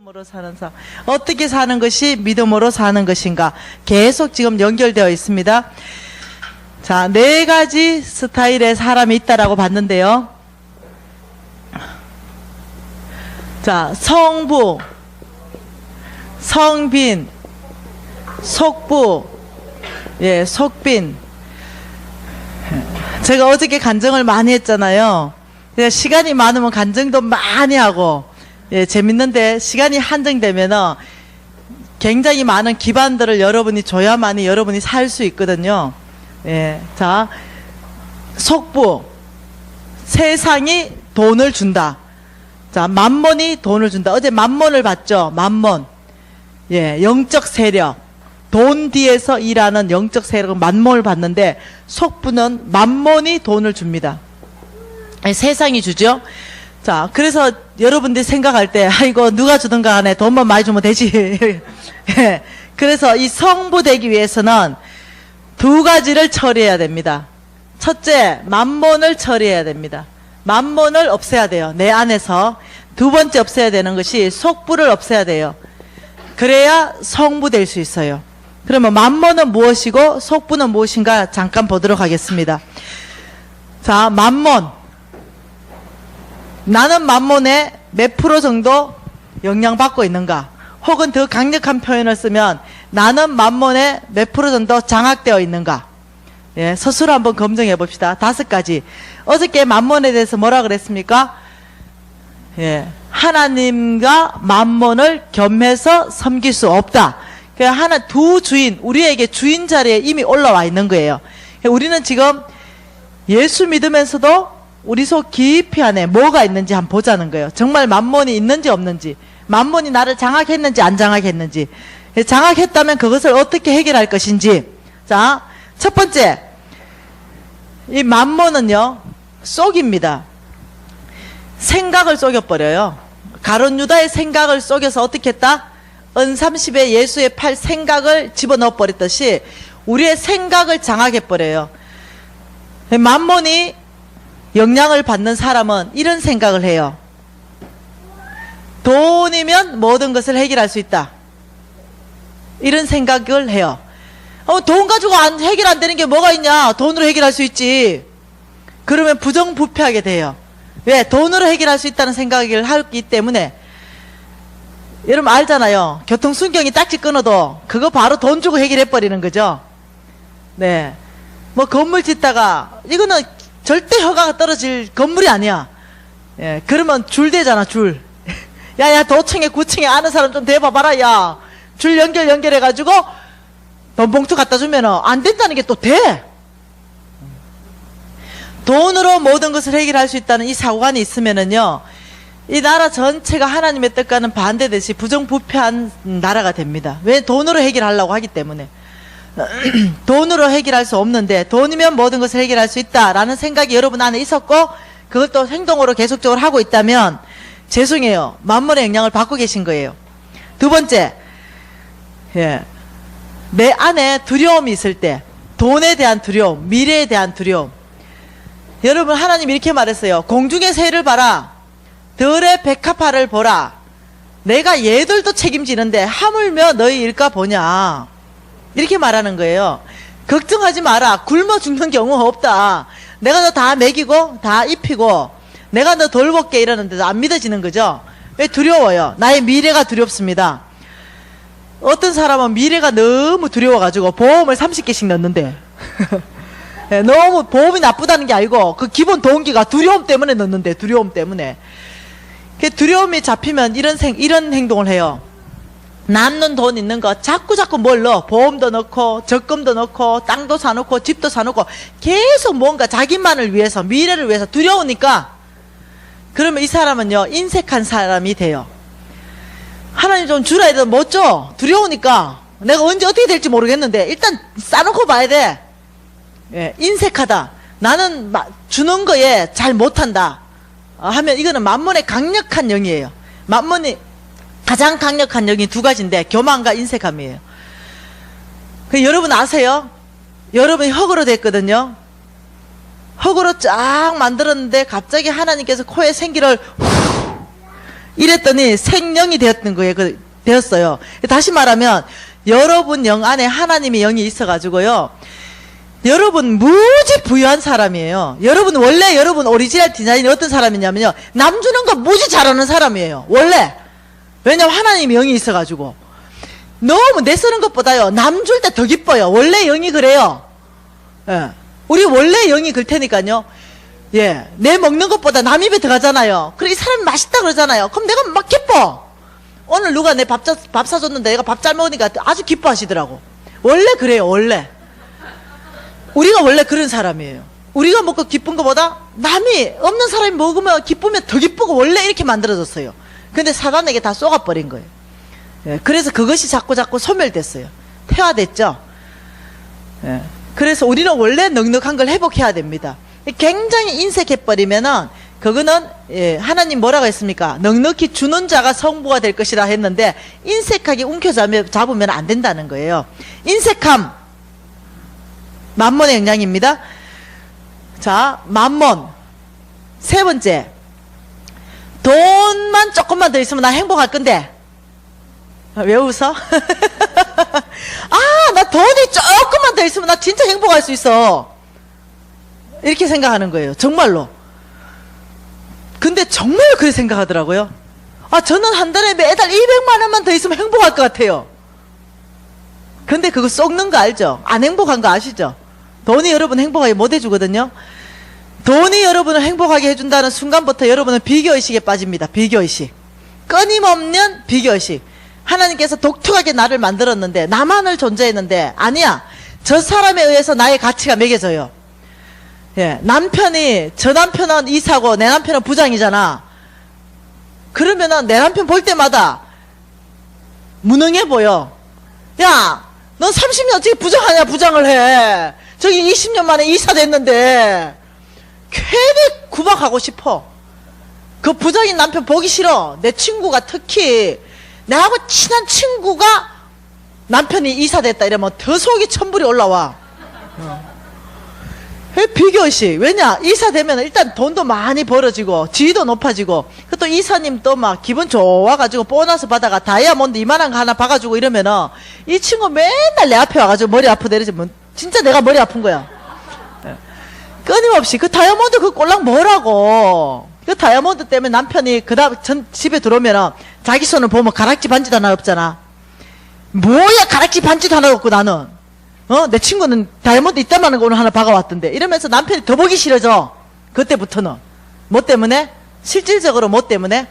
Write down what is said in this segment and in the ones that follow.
믿음으로 사는 삶. 어떻게 사는 것이 믿음으로 사는 것인가? 계속 지금 연결되어 있습니다. 자, 4가지 스타일의 사람이 있다라고 봤는데요. 자, 성부, 성빈, 속부, 속빈. 제가 어저께 간증을 많이 했잖아요. 시간이 많으면 간증도 많이 하고, 재밌는데 시간이 한정되면은 굉장히 많은 기반들을 여러분이 줘야만이 여러분이 살 수 있거든요. 자, 속부, 세상이 돈을 준다. 자, 만몬이 돈을 준다. 어제 만몬을 봤죠. 만몬. 영적 세력. 돈 뒤에서 일하는 영적 세력은 만몬을 봤는데, 속부는 만몬이 돈을 줍니다. 세상이 주죠. 자, 그래서 여러분들이 생각할 때, 아이고, 누가 주든가 간에 돈만 많이 주면 되지. 그래서 이 성부 되기 위해서는 2가지를 처리해야 됩니다. 첫째, 만몬을 처리해야 됩니다. 만몬을 없애야 돼요. 내 안에서. 2번째 없애야 되는 것이 속부를 없애야 돼요. 그래야 성부 될 수 있어요. 그러면 만몬은 무엇이고 속부는 무엇인가 잠깐 보도록 하겠습니다. 자, 만몬. 나는 만몬에 몇 프로 정도 영향받고 있는가? 혹은 더 강력한 표현을 쓰면 나는 만몬에 몇 프로 정도 장악되어 있는가? 스스로 한번 검증해 봅시다. 5가지. 어저께 만몬에 대해서 뭐라 그랬습니까? 하나님과 만몬을 겸해서 섬길 수 없다. 그러니까 두 주인, 우리에게 주인 자리에 이미 올라와 있는 거예요. 우리는 지금 예수 믿으면서도 우리 속 깊이 안에 뭐가 있는지 한번 보자는 거예요. 정말 만몬이 있는지 없는지, 만몬이 나를 장악했는지 안 장악했는지, 장악했다면 그것을 어떻게 해결할 것인지. 자, 첫 번째, 이 만몬은요 쏙입니다. 생각을 쏙여버려요. 가룟 유다의 생각을 쏙여서 어떻게 했다? 은30에 예수의 팔 생각을 집어넣어 버렸듯이 우리의 생각을 장악해버려요. 만몬이 영향을 받는 사람은 이런 생각을 해요. 돈이면 모든 것을 해결할 수 있다. 이런 생각을 해요. 돈 가지고 해결 안 되는 게 뭐가 있냐? 돈으로 해결할 수 있지. 그러면 부정부패하게 돼요. 왜? 돈으로 해결할 수 있다는 생각을 하기 때문에. 여러분 알잖아요. 교통순경이 딱지 끊어도 그거 바로 돈 주고 해결해버리는 거죠. 뭐 건물 짓다가 이거는 절대 허가가 떨어질 건물이 아니야. 그러면 줄 대잖아, 줄. 야, 도층에 9층에 아는 사람 좀 대봐봐라, 야. 줄 연결해가지고 돈 봉투 갖다 주면 안 된다는 게 또 돼. 돈으로 모든 것을 해결할 수 있다는 이 사고관이 있으면은요, 이 나라 전체가 하나님의 뜻과는 반대되시 부정부패한 나라가 됩니다. 왜? 돈으로 해결하려고 하기 때문에. 돈으로 해결할 수 없는데 돈이면 모든 것을 해결할 수 있다라는 생각이 여러분 안에 있었고 그걸 또 행동으로 계속적으로 하고 있다면 죄송해요. 만몬의 영향을 받고 계신 거예요. 2번째, 내 안에 두려움이 있을 때, 돈에 대한 두려움, 미래에 대한 두려움. 여러분 하나님 이렇게 말했어요. 공중의 새를 봐라, 들의 백합화를 보라. 내가 얘들도 책임지는데 하물며 너희 일까 보냐. 이렇게 말하는 거예요. 걱정하지 마라. 굶어 죽는 경우 없다. 내가 너 다 먹이고 다 입히고 내가 너 돌볼게 이러는데도 안 믿어지는 거죠. 왜? 두려워요. 나의 미래가 두렵습니다. 어떤 사람은 미래가 너무 두려워가지고 보험을 30개씩 넣는데 너무 보험이 나쁘다는 게 아니고 그 기본 동기가 두려움 때문에 넣는데, 두려움 때문에. 그 두려움이 잡히면 이런 행동을 해요. 남는 돈 있는 거 자꾸 뭘 넣어. 보험도 넣고 적금도 넣고 땅도 사놓고 집도 사놓고 계속 뭔가 자기만을 위해서, 미래를 위해서 두려우니까. 그러면 이 사람은요 인색한 사람이 돼요. 하나님 좀 주라 해도 못 줘. 두려우니까. 내가 언제 어떻게 될지 모르겠는데 일단 싸놓고 봐야 돼. 인색하다. 나는 주는 거에 잘 못한다 하면 이거는 만몬의 강력한 영이에요. 만몬이 가장 강력한 영이 2가지인데 교만과 인색함이에요. 여러분 아세요? 여러분이 흙으로 됐거든요. 흙으로 쫙 만들었는데 갑자기 하나님께서 코에 생기를 후 이랬더니 생령이 되었던 거예요. 되었어요. 다시 말하면 여러분 영 안에 하나님의 영이 있어가지고요. 여러분 무지 부유한 사람이에요. 여러분 원래 여러분 오리지널 디자인이 어떤 사람이냐면요. 남 주는 거 무지 잘하는 사람이에요. 원래. 왜냐면 하나님의 영이 있어가지고. 너무 내 쓰는 것보다요. 남 줄 때 더 기뻐요. 원래 영이 그래요. 예. 우리 원래 영이 그럴 테니까요. 예. 내 먹는 것보다 남 입에 들어가잖아요. 그래 이 사람이 맛있다 그러잖아요. 그럼 내가 막 기뻐. 오늘 누가 내 밥 사줬는데 내가 밥 잘 먹으니까 아주 기뻐하시더라고. 원래 그래요. 원래. 우리가 원래 그런 사람이에요. 우리가 먹고 기쁜 것보다 남이 없는 사람이 먹으면 기쁘면 더 기쁘고 원래 이렇게 만들어졌어요. 근데 사단에게 다 쏘가버린 거예요. 예, 그래서 그것이 자꾸 소멸됐어요. 퇴화됐죠. 예, 그래서 우리는 원래 넉넉한 걸 회복해야 됩니다. 굉장히 인색해버리면은 그거는 예, 하나님 뭐라고 했습니까? 넉넉히 주는 자가 성부가 될 것이라 했는데 인색하게 움켜잡으면 안 된다는 거예요. 인색함 만몬의 영향입니다. 자, 만몬. 세 번째. 돈만 조금만 더 있으면 나 행복할 건데. 왜 웃어? 아, 나 돈이 조금만 더 있으면 나 진짜 행복할 수 있어. 이렇게 생각하는 거예요. 정말로. 근데 정말 그렇게 생각하더라고요. 아, 저는 한 달에 매달 200만 원만 더 있으면 행복할 것 같아요. 근데 그거 썩는 거 알죠? 안 행복한 거 아시죠? 돈이 여러분 행복하게 못 해주거든요. 돈이 여러분을 행복하게 해준다는 순간부터 여러분은 비교의식에 빠집니다. 비교의식. 끊임없는 비교의식. 하나님께서 독특하게 나를 만들었는데 나만을 존재했는데 아니야. 저 사람에 의해서 나의 가치가 매겨져요. 예, 남편이 저 남편은 이사고 내 남편은 부장이잖아. 그러면은 내 남편 볼 때마다 무능해 보여. 야, 넌 30년 어떻게 부장하냐 부장을 해. 저기 20년 만에 이사 됐는데 괜히 구박하고 싶어. 그 부장인 남편 보기 싫어. 내 친구가 특히 나하고 친한 친구가 남편이 이사 됐다 이러면 더 속이 천불이 올라와. 비교의식. 왜냐? 이사 되면 일단 돈도 많이 벌어지고 지위도 높아지고 또 이사님 또 막 기분 좋아가지고 보너스 받아가 다이아몬드 이만한 거 하나 봐가지고 이러면은 이 친구 맨날 내 앞에 와가지고 머리 아프다 이러지면 진짜 내가 머리 아픈 거야. 끊임없이 그 다이아몬드 그 꼴랑 뭐라고. 그 다이아몬드 때문에 남편이 그다음 집에 들어오면은 자기 손을 보면 가락지 반지도 하나 없잖아. 뭐야 가락지 반지도 하나 없고 나는 내 친구는 다이아몬드 있다마는 거 오늘 하나 박아왔던데 이러면서 남편이 더 보기 싫어져. 그때부터는 뭐 때문에? 실질적으로 뭐 때문에?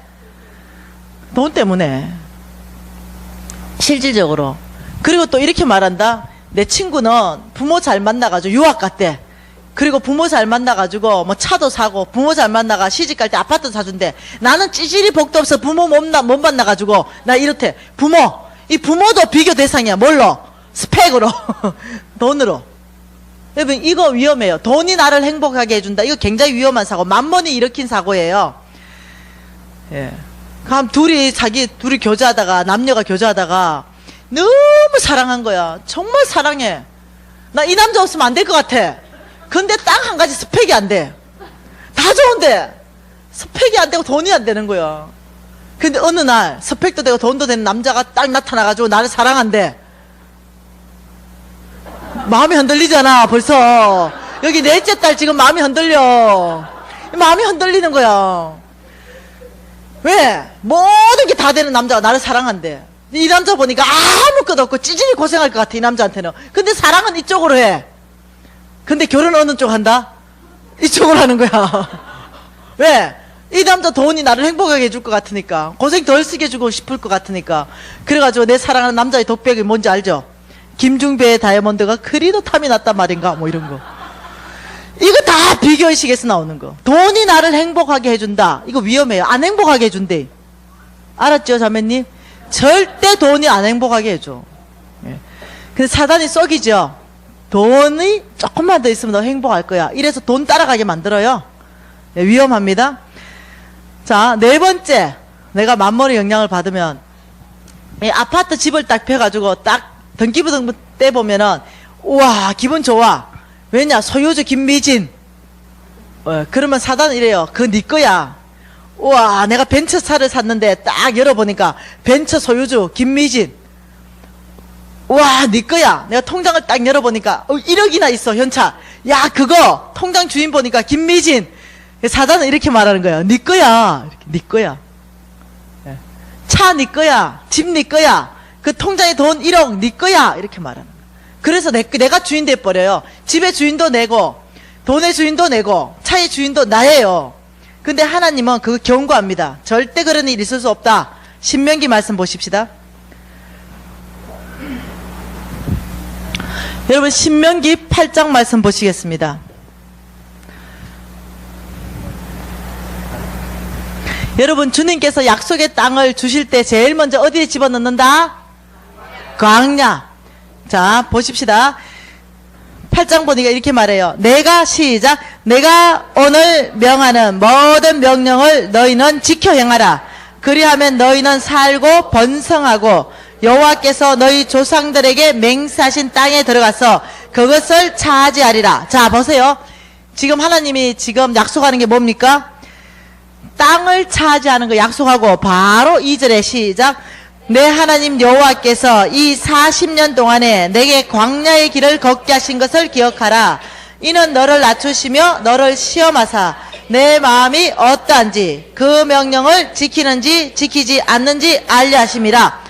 돈 때문에. 실질적으로. 그리고 또 이렇게 말한다. 내 친구는 부모 잘 만나가지고 유학 갔대. 그리고 부모 잘 만나가지고 뭐 차도 사고 부모 잘 만나가 시집 갈 때 아파트도 사준대. 나는 찌질이 복도 없어 부모 못 만나가지고 나 이렇대. 이 부모도 비교 대상이야. 뭘로? 스펙으로. 돈으로. 여러분 이거 위험해요. 돈이 나를 행복하게 해준다. 이거 굉장히 위험한 사고. 만몬이 일으킨 사고예요. 예. 그럼 둘이 교제하다가 남녀가 교제하다가 너무 사랑한 거야. 정말 사랑해. 나 이 남자 없으면 안 될 것 같아. 근데 딱 한 가지 스펙이 안 돼. 다 좋은데 스펙이 안 되고 돈이 안 되는 거야. 근데 어느 날 스펙도 되고 돈도 되는 남자가 딱 나타나가지고 나를 사랑한대. 마음이 흔들리잖아. 벌써 여기 넷째 딸 지금 마음이 흔들려. 마음이 흔들리는 거야. 왜? 모든 게 다 되는 남자가 나를 사랑한대. 이 남자 보니까 아무것도 없고 찌질이 고생할 것 같아 이 남자한테는. 근데 사랑은 이쪽으로 해. 근데 결혼 어느 쪽 한다? 이쪽으로 하는 거야. 왜? 이 남자 돈이 나를 행복하게 해줄 것 같으니까. 고생 덜 쓰게 해주고 싶을 것 같으니까. 그래가지고 내 사랑하는 남자의 독백이 뭔지 알죠? 김중배의 다이아몬드가 그리도 탐이 났단 말인가? 뭐 이런 거. 이거 다 비교의식에서 나오는 거. 돈이 나를 행복하게 해준다. 이거 위험해요. 안 행복하게 해준대. 알았죠, 자매님? 절대 돈이 안 행복하게 해줘. 예. 근데 사단이 썩이죠. 돈이 조금만 더 있으면 너 행복할 거야. 이래서 돈 따라가게 만들어요. 예, 위험합니다. 자, 네 번째. 내가 만몬의 영향을 받으면 이 아파트 집을 딱 펴가지고 딱 등기부등본 떼보면은 우와 기분 좋아. 왜냐 소유주 김미진. 그러면 사단은 이래요. 그거 네 거야. 우와, 내가 벤츠차를 샀는데 딱 열어보니까 벤츠 소유주 김미진. 우와, 네 거야. 내가 통장을 딱 열어보니까 1억이나 있어, 현차. 야, 그거 통장 주인 보니까 김미진. 사단은 이렇게 말하는 거야. 네 거야. 이렇게, 네 거야. 차 네 거야. 집 네 거야. 그 통장에 돈 1억 네 거야. 이렇게 말하는 거야. 그래서 내가 주인 돼버려요. 집의 주인도 내고 돈의 주인도 내고 차의 주인도 나예요. 근데 하나님은 그거 경고합니다. 절대 그런 일 있을 수 없다. 신명기 말씀 보십시다. 여러분, 신명기 8장 말씀 보시겠습니다. 여러분, 주님께서 약속의 땅을 주실 때 제일 먼저 어디에 집어넣는다? 광야. 자, 보십시다. 8장 보니까 이렇게 말해요. 내가 시작. 내가 오늘 명하는 모든 명령을 너희는 지켜 행하라. 그리하면 너희는 살고 번성하고 여호와께서 너희 조상들에게 맹세하신 땅에 들어가서 그것을 차지하리라. 자, 보세요. 지금 하나님이 지금 약속하는 게 뭡니까? 땅을 차지하는 거 약속하고 바로 2절에 시작. 내 하나님 여호와께서 이 40년 동안에 내게 광야의 길을 걷게 하신 것을 기억하라. 이는 너를 낮추시며 너를 시험하사 내 마음이 어떠한지 그 명령을 지키는지 지키지 않는지 알려 하심이라.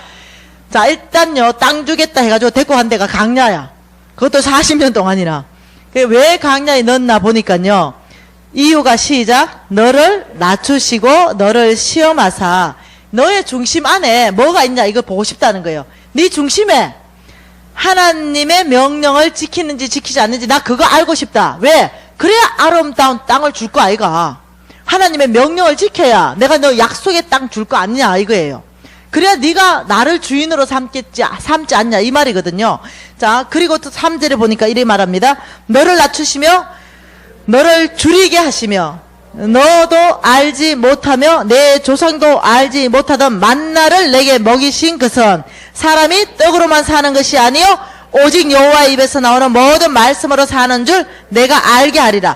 자, 일단요, 땅 주겠다 해가지고 데리고 간 데가 광야야. 그것도 40년 동안이나. 왜 광야에 넣었나 보니까요, 이유가 시작. 너를 낮추시고 너를 시험하사 너의 중심 안에 뭐가 있냐, 이거 보고 싶다는 거예요. 네 중심에 하나님의 명령을 지키는지 지키지 않는지 나 그거 알고 싶다. 왜? 그래야 아름다운 땅을 줄 거 아이가. 하나님의 명령을 지켜야 내가 너 약속의 땅 줄 거 아니냐 이거예요. 그래야 네가 나를 주인으로 삼지 않냐 이 말이거든요. 자, 그리고 또 3절에 보니까 이렇게 말합니다. 너를 낮추시며 너를 줄이게 하시며 너도 알지 못하며 내 조상도 알지 못하던 만나를 내게 먹이신 것은 사람이 떡으로만 사는 것이 아니요 오직 여호와의 입에서 나오는 모든 말씀으로 사는 줄 내가 알게 하리라.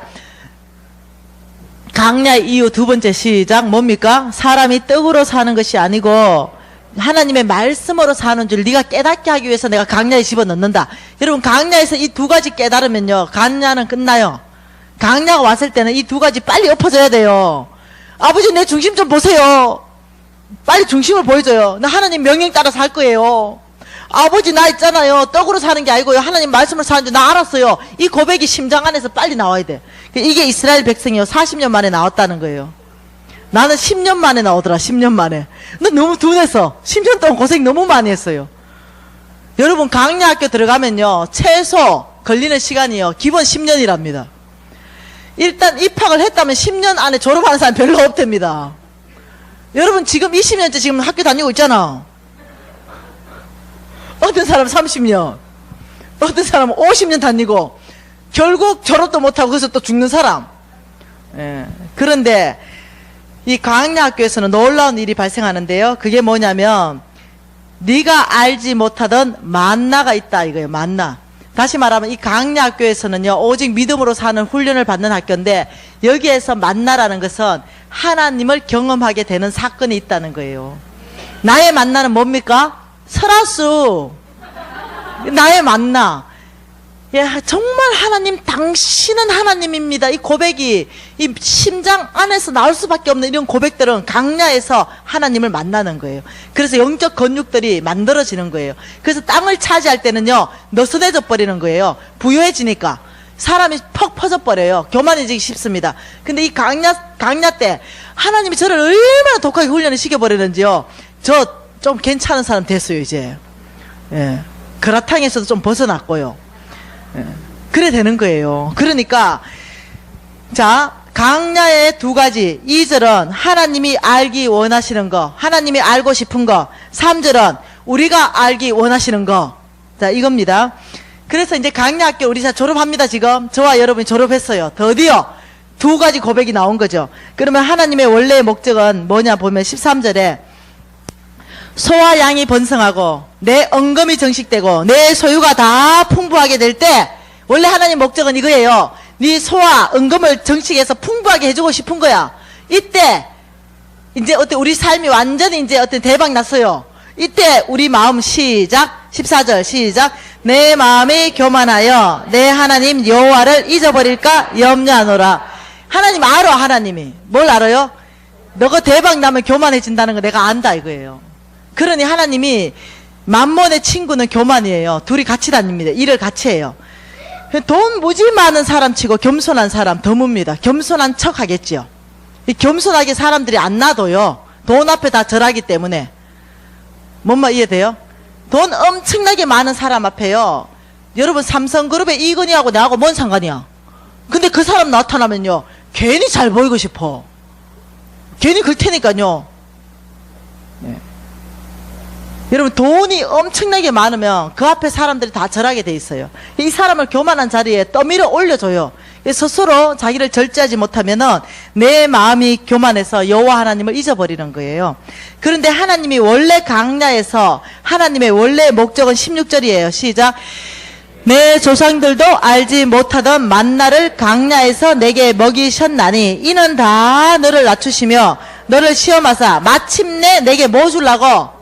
광야의 이유 두 번째 시작. 뭡니까? 사람이 떡으로 사는 것이 아니고 하나님의 말씀으로 사는 줄 네가 깨닫게 하기 위해서 내가 광야에 집어넣는다. 여러분, 광야에서 이 두 가지 깨달으면요, 광야는 끝나요. 광야가 왔을 때는 이 두 가지 빨리 엎어져야 돼요. 아버지, 내 중심 좀 보세요. 빨리 중심을 보여줘요. 나 하나님 명령 따라 살 거예요. 아버지, 나 있잖아요, 떡으로 사는 게 아니고요, 하나님 말씀을 사는 줄 나 알았어요. 이 고백이 심장 안에서 빨리 나와야 돼. 이게 이스라엘 백성이요, 40년 만에 나왔다는 거예요. 나는 10년 만에 나오더라. 10년 만에. 나 너무 둔해서 10년 동안 고생 너무 많이 했어요. 여러분, 광야 학교 들어가면요, 최소 걸리는 시간이요, 기본 10년이랍니다. 일단 입학을 했다면 10년 안에 졸업하는 사람 별로 없답니다. 여러분, 지금 20년째 지금 학교 다니고 있잖아. 어떤 사람은 30년, 어떤 사람은 50년 다니고 결국 졸업도 못하고 거기서 또 죽는 사람. 예. 그런데 이 광야 학교에서는 놀라운 일이 발생하는데요, 그게 뭐냐면 네가 알지 못하던 만나가 있다 이거예요. 만나. 다시 말하면 이 광야 학교에서는요, 오직 믿음으로 사는 훈련을 받는 학교인데, 여기에서 만나라는 것은 하나님을 경험하게 되는 사건이 있다는 거예요. 나의 만나는 뭡니까? 설화수. 나의 만나. 예, 정말 하나님, 당신은 하나님입니다. 이 고백이 이 심장 안에서 나올 수밖에 없는 이런 고백들은 광야에서 하나님을 만나는 거예요. 그래서 영적 건육들이 만들어지는 거예요. 그래서 땅을 차지할 때는요, 느슨해져 버리는 거예요. 부유해지니까 사람이 퍽 퍼져버려요. 교만해지기 쉽습니다. 근데 이 광야 때 하나님이 저를 얼마나 독하게 훈련을 시켜버리는지요, 저 좀 괜찮은 사람 됐어요 이제. 예, 그라탕에서도 좀 벗어났고요. 예, 그래 되는 거예요. 그러니까 자, 광야의 두 가지. 2절은 하나님이 알기 원하시는 거, 하나님이 알고 싶은 거. 3절은 우리가 알기 원하시는 거. 자, 이겁니다. 그래서 이제 광야학교 우리 다 졸업합니다. 지금 저와 여러분이 졸업했어요. 드디어 두 가지 고백이 나온 거죠. 그러면 하나님의 원래의 목적은 뭐냐 보면 13절에 소와 양이 번성하고 내 언금이 정식되고 내 소유가 다 풍부하게 될 때, 원래 하나님 목적은 이거예요. 네 소와 언금을 정식해서 풍부하게 해주고 싶은 거야. 이때 이제 어때 우리 삶이 완전히 이제 어떤 대박 났어요. 이때 우리 마음 시작. 14절 시작. 내 마음이 교만하여 내 하나님 여호와를 잊어버릴까 염려하노라. 하나님 알아. 하나님이 뭘 알아요? 너가 대박 나면 교만해진다는 거 내가 안다 이거예요. 그러니 하나님이 만몬의 친구는 교만이에요. 둘이 같이 다닙니다. 일을 같이 해요. 돈 무지 많은 사람 치고 겸손한 사람 드뭅니다. 겸손한 척 하겠지요. 이 겸손하게 사람들이 안 놔둬요. 돈 앞에 다 절하기 때문에. 뭔 말 이해돼요? 돈 엄청나게 많은 사람 앞에요. 여러분 삼성그룹의 이건희하고 나하고 뭔 상관이야? 근데 그 사람 나타나면요 괜히 잘 보이고 싶어. 괜히 그럴 테니까요. 네. 여러분 돈이 엄청나게 많으면 그 앞에 사람들이 다 절하게 돼 있어요. 이 사람을 교만한 자리에 떠밀어 올려줘요. 스스로 자기를 절제하지 못하면은 내 마음이 교만해서 여호와 하나님을 잊어버리는 거예요. 그런데 하나님이 원래 강야에서 하나님의 원래 목적은 16절이에요. 시작. 내 조상들도 알지 못하던 만나를 강야에서 내게 먹이셨나니 이는 다 너를 낮추시며 너를 시험하사 마침내 내게 뭐 주려고?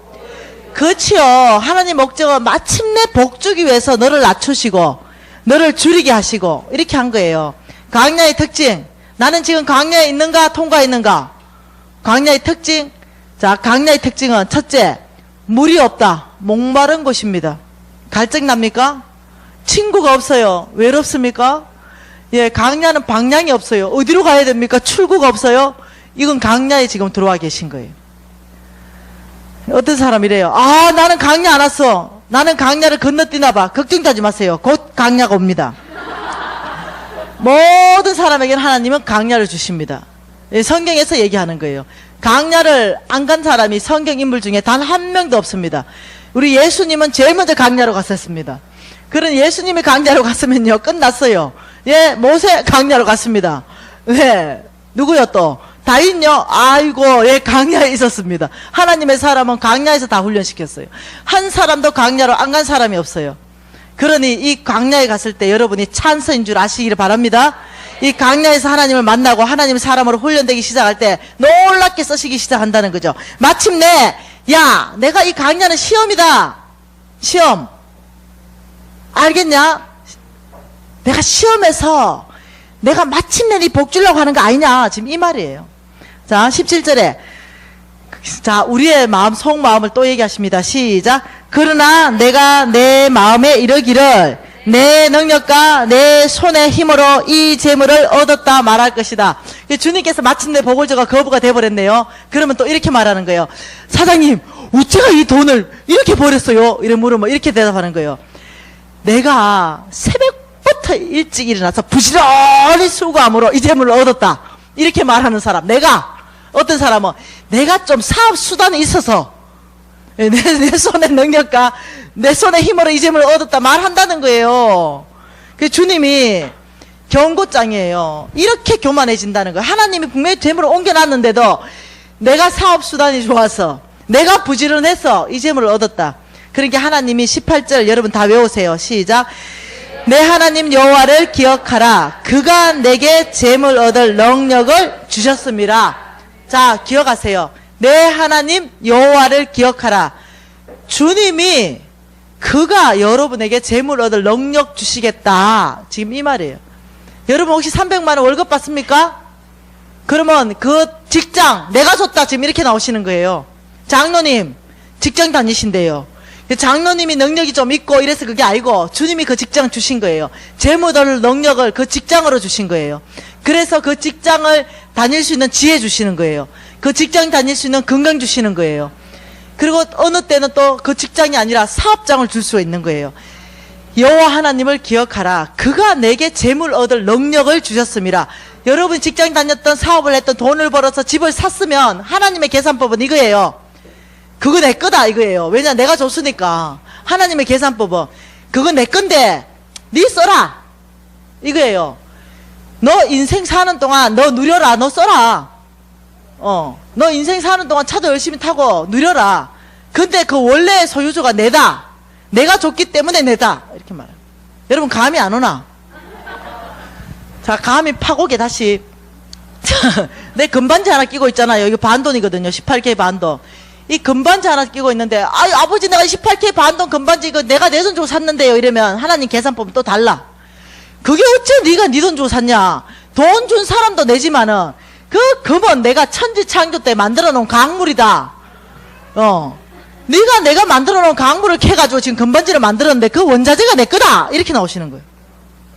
그렇지요. 하나님 목적은 마침내 복 주기 위해서 너를 낮추시고 너를 줄이게 하시고 이렇게 한 거예요. 강야의 특징. 나는 지금 강야에 있는가 통과했는가? 강야의 특징. 자, 강야의 특징은 첫째, 물이 없다. 목마른 곳입니다. 갈증 납니까? 친구가 없어요. 외롭습니까? 예, 강야는 방향이 없어요. 어디로 가야 됩니까? 출구가 없어요. 이건 강야에 지금 들어와 계신 거예요. 어떤 사람이래요. 아, 나는 강야 안 왔어. 나는 강야를 건너뛰나 봐. 걱정하지 마세요. 곧 강야가 옵니다. 모든 사람에게는 하나님은 강야를 주십니다. 예, 성경에서 얘기하는 거예요. 강야를 안 간 사람이 성경 인물 중에 단 한 명도 없습니다. 우리 예수님은 제일 먼저 강야로 갔었습니다. 그런 예수님이 강야로 갔으면요 끝났어요. 예, 모세 강야로 갔습니다. 왜? 누구요 또? 다윗요? 아이고, 예, 강야에 있었습니다. 하나님의 사람은 강야에서 다 훈련시켰어요. 한 사람도 강야로 안 간 사람이 없어요. 그러니 이 강야에 갔을 때 여러분이 찬스인 줄 아시기를 바랍니다. 이 강야에서 하나님을 만나고 하나님 사람으로 훈련되기 시작할 때 놀랍게 쓰시기 시작한다는 거죠. 마침내 야, 내가 이 강야는 시험이다. 시험. 알겠냐? 내가 시험에서 내가 마침내 네 복 주려고 하는 거 아니냐. 지금 이 말이에요. 자, 17절에 자, 우리의 마음, 속마음을 또 얘기하십니다. 시작. 그러나 내가 내 마음에 이르기를 내 능력과 내 손의 힘으로 이 재물을 얻었다 말할 것이다. 주님께서 마침내 복을 줘가 거부가 돼버렸네요. 그러면 또 이렇게 말하는 거예요. 사장님, 어째가 이 돈을 이렇게 버렸어요? 이래 물으면 이렇게 대답하는 거예요. 내가 새벽부터 일찍 일어나서 부지런히 수고함으로 이 재물을 얻었다. 이렇게 말하는 사람. 내가 어떤 사람은 내가 좀 사업 수단이 있어서 내 손의 능력과 내 손의 힘으로 이 재물을 얻었다 말한다는 거예요. 그 주님이 경고장이에요. 이렇게 교만해진다는 거예요. 하나님이 분명히 재물을 옮겨놨는데도 내가 사업 수단이 좋아서 내가 부지런해서 이 재물을 얻었다. 그러니까 하나님이 18절 여러분 다 외우세요. 시작. 내 하나님 여호와를 기억하라. 그가 내게 재물 얻을 능력을 주셨습니다. 자, 기억하세요. 내 하나님 여호와를 기억하라. 주님이 그가 여러분에게 재물 얻을 능력 주시겠다. 지금 이 말이에요. 여러분 혹시 300만 원 월급 받습니까? 그러면 그 직장 내가 줬다. 지금 이렇게 나오시는 거예요. 장로님 직장 다니신대요. 장로님이 능력이 좀 있고 이래서 그게 아니고 주님이 그 직장 주신 거예요. 재물 얻을 능력을 그 직장으로 주신 거예요. 그래서 그 직장을 다닐 수 있는 지혜 주시는 거예요. 그 직장 다닐 수 있는 건강 주시는 거예요. 그리고 어느 때는 또 그 직장이 아니라 사업장을 줄 수 있는 거예요. 여호와 하나님을 기억하라. 그가 내게 재물 얻을 능력을 주셨습니다. 여러분 직장 다녔던 사업을 했던 돈을 벌어서 집을 샀으면 하나님의 계산법은 이거예요. 그거 내 거다 이거예요. 왜냐 내가 줬으니까. 하나님의 계산법은 그거 내 건데 네 써라 이거예요. 너 인생 사는 동안 너 누려라. 너 써라. 너 인생 사는 동안 차도 열심히 타고 누려라. 근데 그 원래 소유주가 내다. 내가 줬기 때문에 내다. 이렇게 말해요. 여러분 감이 안 오나? 자, 감이 파고게 다시 내 금반지 하나 끼고 있잖아요. 이거 반돈이거든요. 18K 반돈. 이 금반지 하나 끼고 있는데, 아이, 아버지, 내가 18K 반돈 금반지 이거 내가 내 돈 주고 샀는데요. 이러면 하나님 계산법은 또 달라. 그게 어째 네가 네 돈 주고 샀냐? 돈 준 사람도 내지만은 그 금은 내가 천지창조 때 만들어 놓은 강물이다. 내가 만들어 놓은 강물을 캐가지고 지금 금반지를 만들었는데 그 원자재가 내 거다. 이렇게 나오시는 거예요.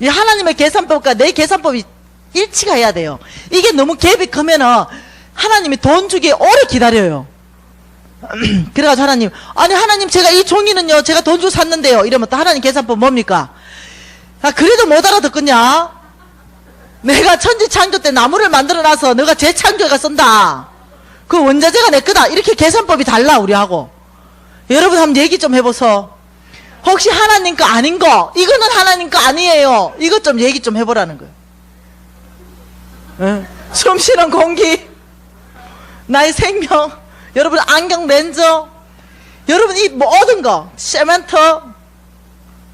이 하나님의 계산법과 내 계산법이 일치가 해야 돼요. 이게 너무 갭이 크면은 하나님이 돈 주기에 오래 기다려요. 그래가지고 하나님, 아니 하나님 제가 이 종이는요 제가 돈 주고 샀는데요. 이러면 또 하나님 계산법 뭡니까? 아, 그래도 못 알아듣겠냐? 내가 천지창조 때 나무를 만들어놔서 너가 재창조해가 쓴다. 그 원자재가 내 거다. 이렇게 계산법이 달라 우리하고. 여러분 한번 얘기 좀 해보소. 혹시 하나님 거 아닌 거, 이거는 하나님 거 아니에요. 이것 좀 얘기 좀 해보라는 거예요. 응? 숨 쉬는 공기, 나의 생명, 여러분 안경 렌즈, 여러분 이 모든 거, 세멘트,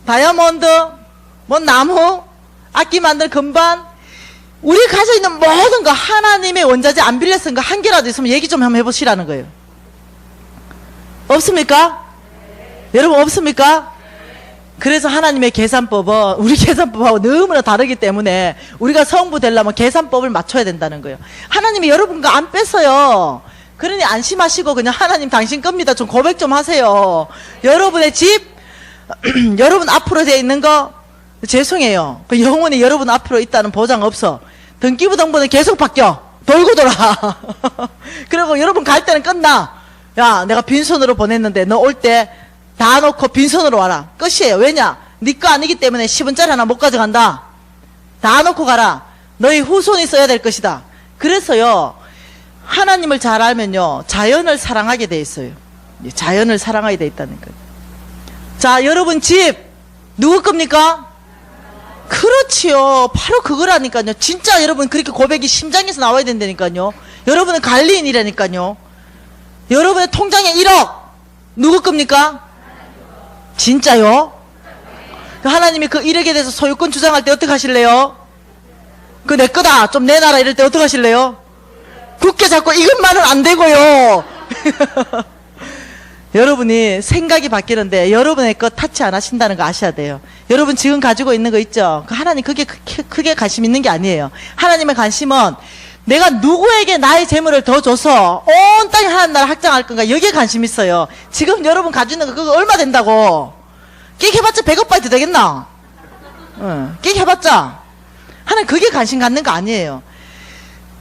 다이아몬드, 뭐 나무, 악기 만들 금반, 우리 가지고 있는 모든 거 하나님의 원자재 안 빌려 쓴 거 한 개라도 있으면 얘기 좀 한번 해보시라는 거예요. 없습니까? 여러분 없습니까? 그래서 하나님의 계산법은 우리 계산법하고 너무나 다르기 때문에 우리가 성부 되려면 계산법을 맞춰야 된다는 거예요. 하나님이 여러분 거 안 뺐어요. 그러니 안심하시고 그냥 하나님 당신 겁니다. 좀 고백 좀 하세요. 여러분의 집, 여러분 앞으로 되어 있는 거 죄송해요. 그 영원히 여러분 앞으로 있다는 보장 없어. 등기부등본은 계속 바뀌어. 돌고 돌아. 그리고 여러분 갈 때는 끝나. 야, 내가 빈손으로 보냈는데 너 올 때 다 놓고 빈손으로 와라. 끝이에요. 왜냐? 네 거 아니기 때문에 10원짜리 하나 못 가져간다. 다 놓고 가라. 너희 후손이 써야 될 것이다. 그래서요, 하나님을 잘 알면요, 자연을 사랑하게 돼 있어요. 자연을 사랑하게 돼 있다는 거예요. 자, 여러분 집 누구 겁니까? 그렇지요. 바로 그거라니까요. 진짜 여러분 그렇게 고백이 심장에서 나와야 된다니까요. 여러분은 관리인이라니까요. 여러분의 통장에 1억 누구 겁니까? 진짜요? 하나님이 그 1억에 대해서 소유권 주장할 때 어떻게 하실래요? 그 내 거다 좀 내놔라 이럴 때 어떻게 하실래요? 굳게 잡고 이것만은 안 되고요. 여러분이 생각이 바뀌는데 여러분의 것 타치 안 하신다는 거 아셔야 돼요. 여러분 지금 가지고 있는 거 있죠? 하나님 그게 크게 관심 있는 게 아니에요. 하나님의 관심은 내가 누구에게 나의 재물을 더 줘서 온 땅에 하나님 나라를 확장할 건가, 여기에 관심 있어요. 지금 여러분 가지고 있는 거 그거 얼마 된다고? 끽 해봤자 100억 바이트 되겠나? 끽 해봤자. 하나님 그게 관심 갖는 거 아니에요.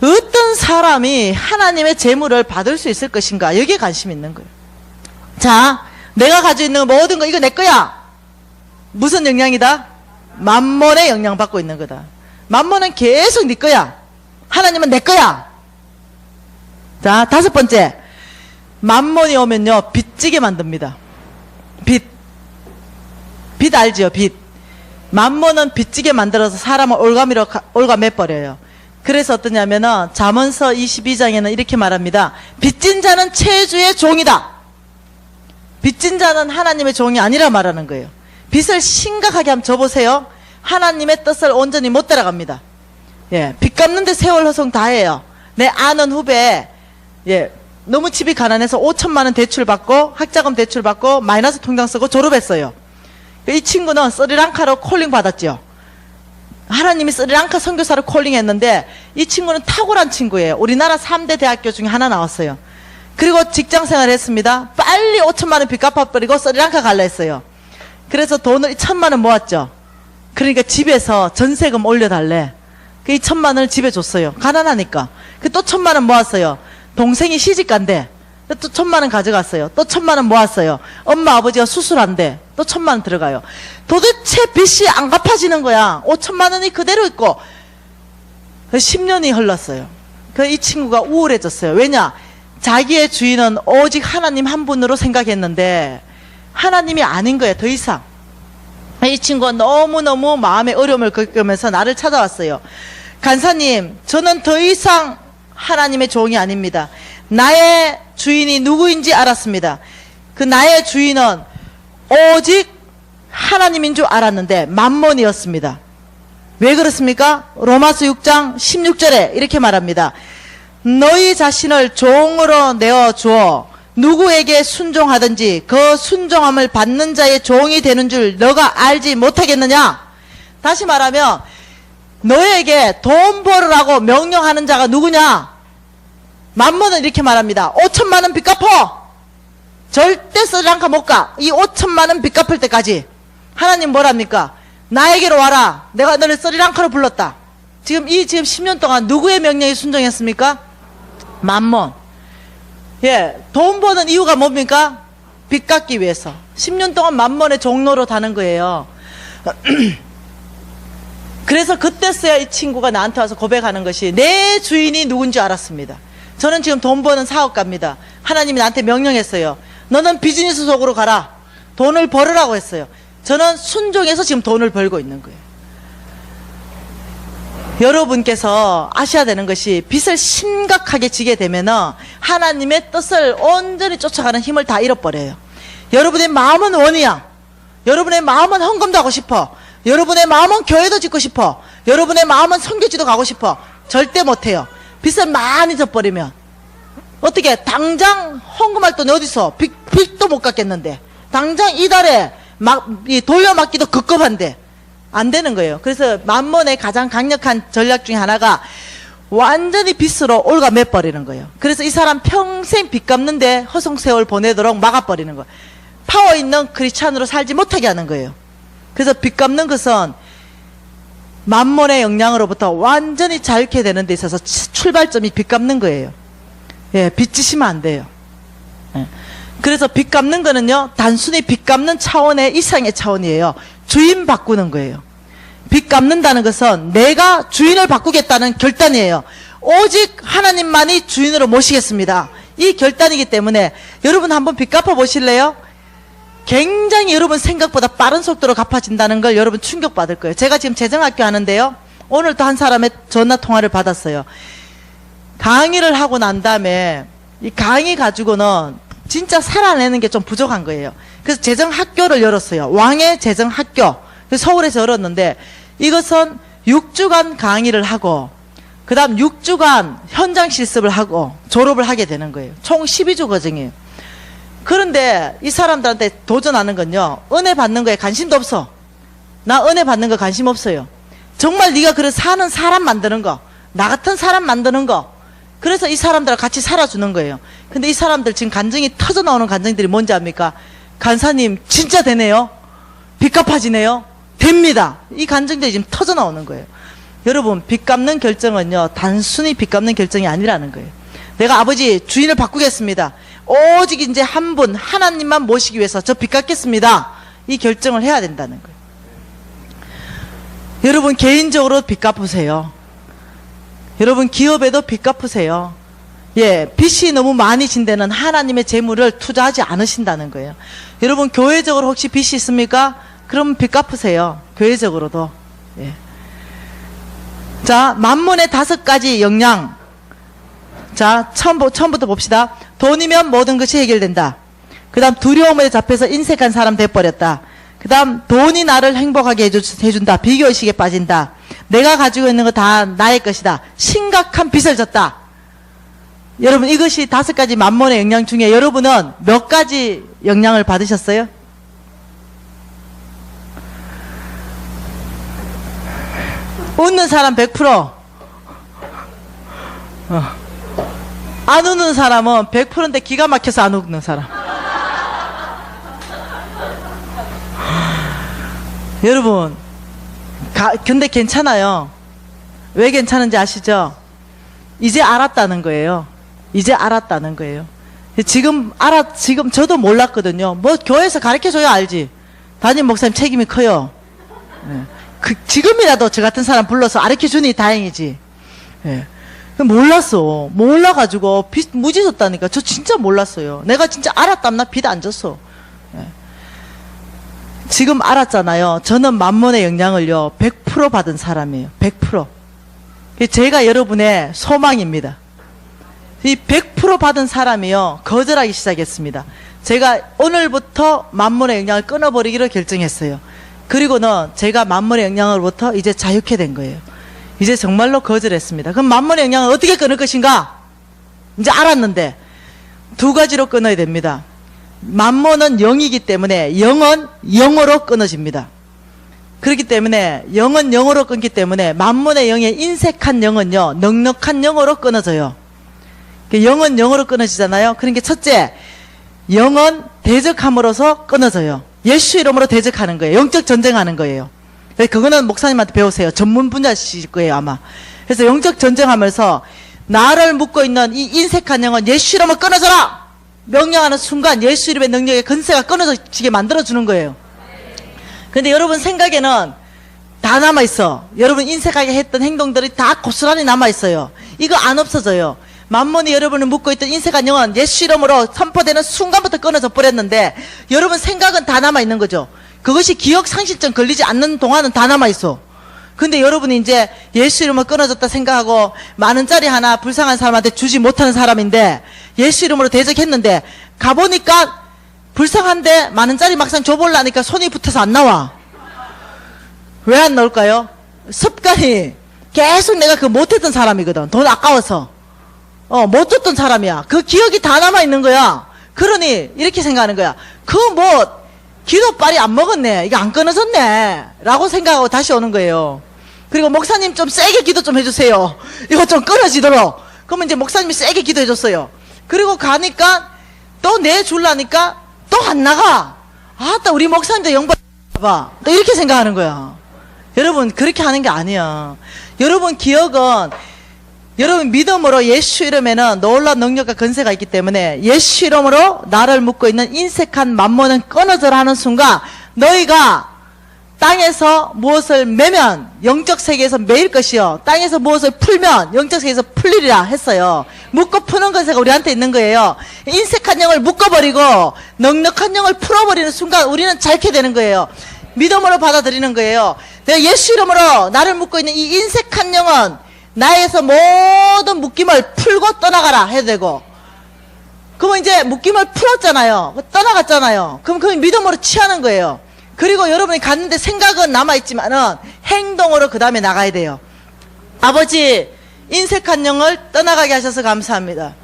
어떤 사람이 하나님의 재물을 받을 수 있을 것인가, 여기에 관심 있는 거예요. 자, 내가 가지고 있는 모든 거 이거 내 거야. 무슨 영향이다? 만몬의 영향 받고 있는 거다. 만몬은 계속 네 거야. 하나님은 내 거야. 자, 5번째, 만몬이 오면요 빚지게 만듭니다. 빚 알지요? 빚. 만몬은 빚지게 만들어서 사람을 올가매버려요. 그래서 어떠냐면은 잠언서 22장에는 이렇게 말합니다. 빚진 자는 체주의 종이다. 빚진 자는 하나님의 종이 아니라 말하는 거예요. 빚을 심각하게 한번 져보세요. 하나님의 뜻을 온전히 못 따라갑니다. 예, 빚 갚는데 세월 허송 다 해요. 내 아는 후배, 예, 너무 집이 가난해서 5천만 원 대출 받고 학자금 대출 받고 마이너스 통장 쓰고 졸업했어요. 이 친구는 스리랑카로 콜링 받았죠. 하나님이 스리랑카 선교사로 콜링했는데 이 친구는 탁월한 친구예요. 우리나라 3대 대학교 중에 하나 나왔어요. 그리고 직장생활을 했습니다. 빨리 5천만 원 빚 갚아버리고 스리랑카 갈라 했어요. 그래서 돈을 1천만 원 모았죠. 그러니까 집에서 전세금 올려달래. 그 2천만 원을 집에 줬어요. 가난하니까. 그 또 1천만 원 모았어요. 동생이 시집간대. 또 1천만 원 가져갔어요. 또 1천만 원 모았어요. 엄마 아버지가 수술한대. 또 1천만 원 들어가요. 도대체 빚이 안 갚아지는 거야. 5천만 원이 그대로 있고. 10년이 흘렀어요. 그 이 친구가 우울해졌어요. 왜냐? 자기의 주인은 오직 하나님 한 분으로 생각했는데 하나님이 아닌 거예요. 더 이상. 이 친구가 너무너무 마음의 어려움을 겪으면서 나를 찾아왔어요. 간사님, 저는 더 이상 하나님의 종이 아닙니다. 나의 주인이 누구인지 알았습니다. 그 나의 주인은 오직 하나님인 줄 알았는데 만몬이었습니다. 왜 그렇습니까? 로마서 6장 16절에 이렇게 말합니다. 너희 자신을 종으로 내어주어 누구에게 순종하든지 그 순종함을 받는 자의 종이 되는 줄 너가 알지 못하겠느냐? 다시 말하면 너에게 돈 벌으라고 명령하는 자가 누구냐? 만몬은 이렇게 말합니다. 5천만 원 빚 갚어! 절대 스리랑카 못 가. 이 5천만 원 빚 갚을 때까지. 하나님 뭐랍니까? 나에게로 와라. 내가 너를 스리랑카로 불렀다. 지금 10년 동안 누구의 명령에 순종했습니까? 만몬. 예, 돈 버는 이유가 뭡니까? 빚 갚기 위해서. 10년 동안 만몬의 종로로 다는 거예요. 그래서 그때서야 이 친구가 나한테 와서 고백하는 것이 내 주인이 누군지 알았습니다. 저는 지금 돈 버는 사업가입니다. 하나님이 나한테 명령했어요. 너는 비즈니스 속으로 가라. 돈을 벌으라고 했어요. 저는 순종해서 지금 돈을 벌고 있는 거예요. 여러분께서 아셔야 되는 것이 빚을 심각하게 지게 되면 하나님의 뜻을 온전히 쫓아가는 힘을 다 잃어버려요. 여러분의 마음은 원이야. 여러분의 마음은 헌금도 하고 싶어. 여러분의 마음은 교회도 짓고 싶어. 여러분의 마음은 선교지도 가고 싶어. 절대 못해요. 빚을 많이 져버리면 어떻게 당장 헌금할 돈이 어디서 빚도 못 갚겠는데 당장 이달에 이 돌려막기도 급급한데 안 되는 거예요. 그래서 만몬의 가장 강력한 전략 중에 하나가 완전히 빚으로 올가매버리는 거예요. 그래서 이 사람 평생 빚 갚는데 허송세월 보내도록 막아버리는 거예요. 파워 있는 크리스찬으로 살지 못하게 하는 거예요. 그래서 빚 갚는 것은 만몬의 영향으로부터 완전히 자유케 되는 데 있어서 출발점이 빚 갚는 거예요. 예, 빚 지시면 안 돼요. 예. 그래서 빚 갚는 거는요, 단순히 빚 갚는 차원의 이상의 차원이에요. 주인 바꾸는 거예요. 빚 갚는다는 것은 내가 주인을 바꾸겠다는 결단이에요. 오직 하나님만이 주인으로 모시겠습니다. 이 결단이기 때문에 여러분 한번 빚 갚아 보실래요? 굉장히 여러분 생각보다 빠른 속도로 갚아진다는 걸 여러분 충격받을 거예요. 제가 지금 재정학교 하는데요. 오늘 또 한 사람의 전화 통화를 받았어요. 강의를 하고 난 다음에 이 강의 가지고는 진짜 살아내는 게 좀 부족한 거예요. 그래서 재정학교를 열었어요. 왕의 재정학교. 서울에서 열었는데 이것은 6주간 강의를 하고 그 다음 6주간 현장 실습을 하고 졸업을 하게 되는 거예요. 총 12주 과정이에요. 그런데 이 사람들한테 도전하는 건요, 은혜 받는 거에 관심도 없어. 나 은혜 받는 거 관심 없어요. 정말 네가 그래 사는 사람 만드는 거, 나 같은 사람 만드는 거. 그래서 이 사람들과 같이 살아주는 거예요. 근데 이 사람들 지금 간증이 터져 나오는 간증들이 뭔지 압니까? 간사님 진짜 되네요. 빚 갚아지네요. 됩니다. 이 간증들이 지금 터져 나오는 거예요. 여러분, 빚 갚는 결정은요, 단순히 빚 갚는 결정이 아니라는 거예요. 내가 아버지 주인을 바꾸겠습니다. 오직 이제 한 분 하나님만 모시기 위해서 저 빚 갚겠습니다. 이 결정을 해야 된다는 거예요. 여러분 개인적으로 빚 갚으세요. 여러분 기업에도 빚 갚으세요. 예, 빚이 너무 많이 진 데는 하나님의 재물을 투자하지 않으신다는 거예요. 여러분 교회적으로 혹시 빚이 있습니까? 그럼 빚 갚으세요. 교회적으로도. 예. 자, 만몬의 5가지 역량. 자, 처음부터 봅시다. 돈이면 모든 것이 해결된다. 그 다음 두려움에 잡혀서 인색한 사람 돼버렸다. 그 다음 돈이 나를 행복하게 해준다. 비교의식에 빠진다. 내가 가지고 있는 거 다 나의 것이다. 심각한 빚을 졌다. 여러분 이것이 5가지 만몬의 영향 중에 여러분은 몇 가지 영향을 받으셨어요? 웃는 사람 100%. 안 웃는 사람은 100%인데 기가 막혀서 안 웃는 사람. 여러분, 근데 괜찮아요. 왜 괜찮은지 아시죠? 이제 알았다는 거예요. 이제 알았다는 거예요. 지금 저도 몰랐거든요. 뭐 교회에서 가르쳐줘야 알지. 담임 목사님 책임이 커요. 네. 지금이라도 저 같은 사람 불러서 가르쳐주니 다행이지. 네. 몰랐어. 몰라가지고 빚 무지 졌다니까. 저 진짜 몰랐어요. 내가 진짜 알았다면 나 빚 안 졌어. 네. 지금 알았잖아요. 저는 만몬의 영향을요 100% 받은 사람이에요. 100%. 제가 여러분의 소망입니다. 이 100% 받은 사람이요 거절하기 시작했습니다. 제가 오늘부터 만몬의 영향을 끊어버리기로 결정했어요. 그리고는 제가 만몬의 영향으로부터 이제 자유케 된 거예요. 이제 정말로 거절했습니다. 그럼 만몬의 영향을 어떻게 끊을 것인가? 이제 알았는데 두 가지로 끊어야 됩니다. 만몬은 영이기 때문에 영은 영으로 끊어집니다. 그렇기 때문에 영은 영으로 끊기 때문에 만몬의 영의 인색한 영은요, 넉넉한 영으로 끊어져요. 영은 영으로 끊어지잖아요. 그러니까 첫째, 영은 대적함으로써 끊어져요. 예수 이름으로 대적하는 거예요. 영적 전쟁하는 거예요. 그거는 목사님한테 배우세요. 전문 분야실 거예요, 아마. 그래서 영적 전쟁하면서 나를 묶고 있는 이 인색한 영은 예수 이름으로 끊어져라! 명령하는 순간 예수 이름의 능력의 건세가 끊어지게 만들어주는 거예요. 근데 여러분 생각에는 다 남아있어. 여러분 인색하게 했던 행동들이 다 고스란히 남아있어요. 이거 안 없어져요. 만몬이 여러분을 묶고 있던 인색한 영은 예수 이름으로 선포되는 순간부터 끊어져 버렸는데 여러분 생각은 다 남아있는 거죠. 그것이 기억 상실증 걸리지 않는 동안은 다 남아있어. 근데 여러분이 이제 예수 이름으로 끊어졌다 생각하고 만원짜리 하나 불쌍한 사람한테 주지 못하는 사람인데 예수 이름으로 대적했는데 가보니까 불쌍한데 만원짜리 막상 줘보려니까 손이 붙어서 안 나와. 왜 안 나올까요? 습관이 계속 내가 그거 못했던 사람이거든. 돈 아까워서. 못 줬던 사람이야. 그 기억이 다 남아있는 거야. 그러니 이렇게 생각하는 거야. 기도빨이 안 먹었네. 이게 안 끊어졌네. 라고 생각하고 다시 오는 거예요. 그리고 목사님 좀 세게 기도 좀 해주세요. 이거 좀 끊어지도록. 그러면 이제 목사님이 세게 기도해줬어요. 그리고 가니까 또 내줄라니까 또 안 나가. 아따 우리 목사님도 영광 봐. 또 이렇게 생각하는 거야. 여러분 그렇게 하는 게 아니야. 여러분 기억은 여러분 믿음으로 예수 이름에는 놀라운 능력과 건세가 있기 때문에 예수 이름으로 나를 묶고 있는 인색한 만몬은 끊어져라 하는 순간 너희가 땅에서 무엇을 매면 영적 세계에서 매일 것이요 땅에서 무엇을 풀면 영적 세계에서 풀리리라 했어요. 묶고 푸는 것이 우리한테 있는 거예요. 인색한 영을 묶어버리고 넉넉한 영을 풀어버리는 순간 우리는 자유케 되는 거예요. 믿음으로 받아들이는 거예요. 내가 예수 이름으로 나를 묶고 있는 이 인색한 영은 나에서 모든 묶임을 풀고 떠나가라 해도 되고, 그러면 이제 묶임을 풀었잖아요. 떠나갔잖아요. 그럼 그 믿음으로 취하는 거예요. 그리고 여러분이 갔는데 생각은 남아있지만은 행동으로 그 다음에 나가야 돼요. 아버지, 인색한 영을 떠나가게 하셔서 감사합니다.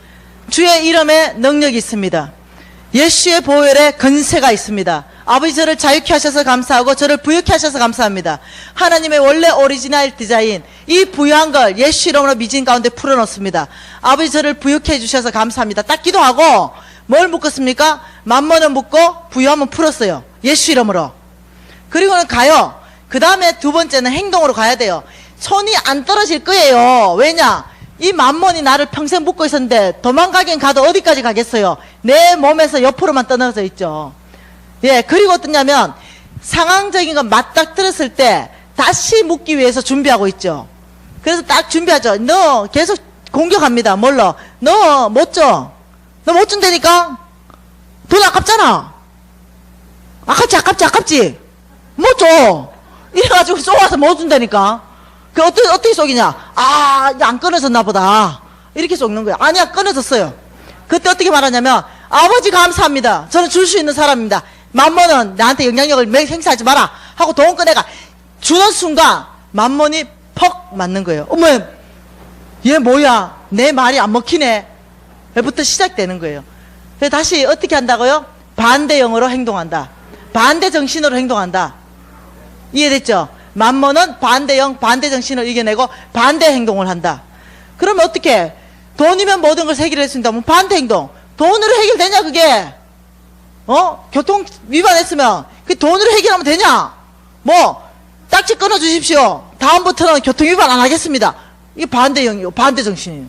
주의 이름에 능력이 있습니다. 예수의 보혈에 건세가 있습니다. 아버지 저를 자유케 하셔서 감사하고 저를 부유케 하셔서 감사합니다. 하나님의 원래 오리지널 디자인 이 부유한 걸 예수 이름으로 미진 가운데 풀어놓습니다. 아버지 저를 부유케 해주셔서 감사합니다. 딱 기도하고 뭘 묶었습니까? 만몬은 묶고 부유함은 풀었어요. 예수 이름으로. 그리고는 가요. 그 다음에 두 번째는 행동으로 가야 돼요. 손이 안 떨어질 거예요. 왜냐? 이 만몬이 나를 평생 묶고 있었는데 도망가긴 가도 어디까지 가겠어요? 내 몸에서 옆으로만 떨어져 있죠. 예, 그리고 어떠냐면 상황적인 건 맞닥뜨렸을 때 다시 묶기 위해서 준비하고 있죠. 그래서 딱 준비하죠. 너 계속 공격합니다. 뭘로? 너 못 줘. 너 못 준다니까? 돈 아깝잖아. 아깝지? 못 줘. 이래가지고 쏘아서 못 준다니까. 그 어떻게 쏘기냐? 안 끊어졌나 보다. 이렇게 쏘는 거야. 아니야, 끊어졌어요. 그때 어떻게 말하냐면, 아버지 감사합니다. 저는 줄 수 있는 사람입니다. 만몬은 나한테 영향력을 행사하지 마라 하고 돈 꺼내가 주는 순간 만몬이 퍽 맞는 거예요. 어머, 얘 뭐야? 내 말이 안 먹히네. 부터 시작되는 거예요. 그래서 다시 어떻게 한다고요? 반대형으로 행동한다. 반대 정신으로 행동한다. 이해됐죠? 만몬은 반대형, 반대 정신을 이겨내고 반대 행동을 한다. 그러면 어떻게? 돈이면 모든 걸 해결할 수 있다. 반대 행동. 돈으로 해결되냐 그게? 교통 위반했으면 그 돈으로 해결하면 되냐? 딱지 끊어 주십시오. 다음부터는 교통 위반 안 하겠습니다. 이게 반대형이요. 반대 정신이에요.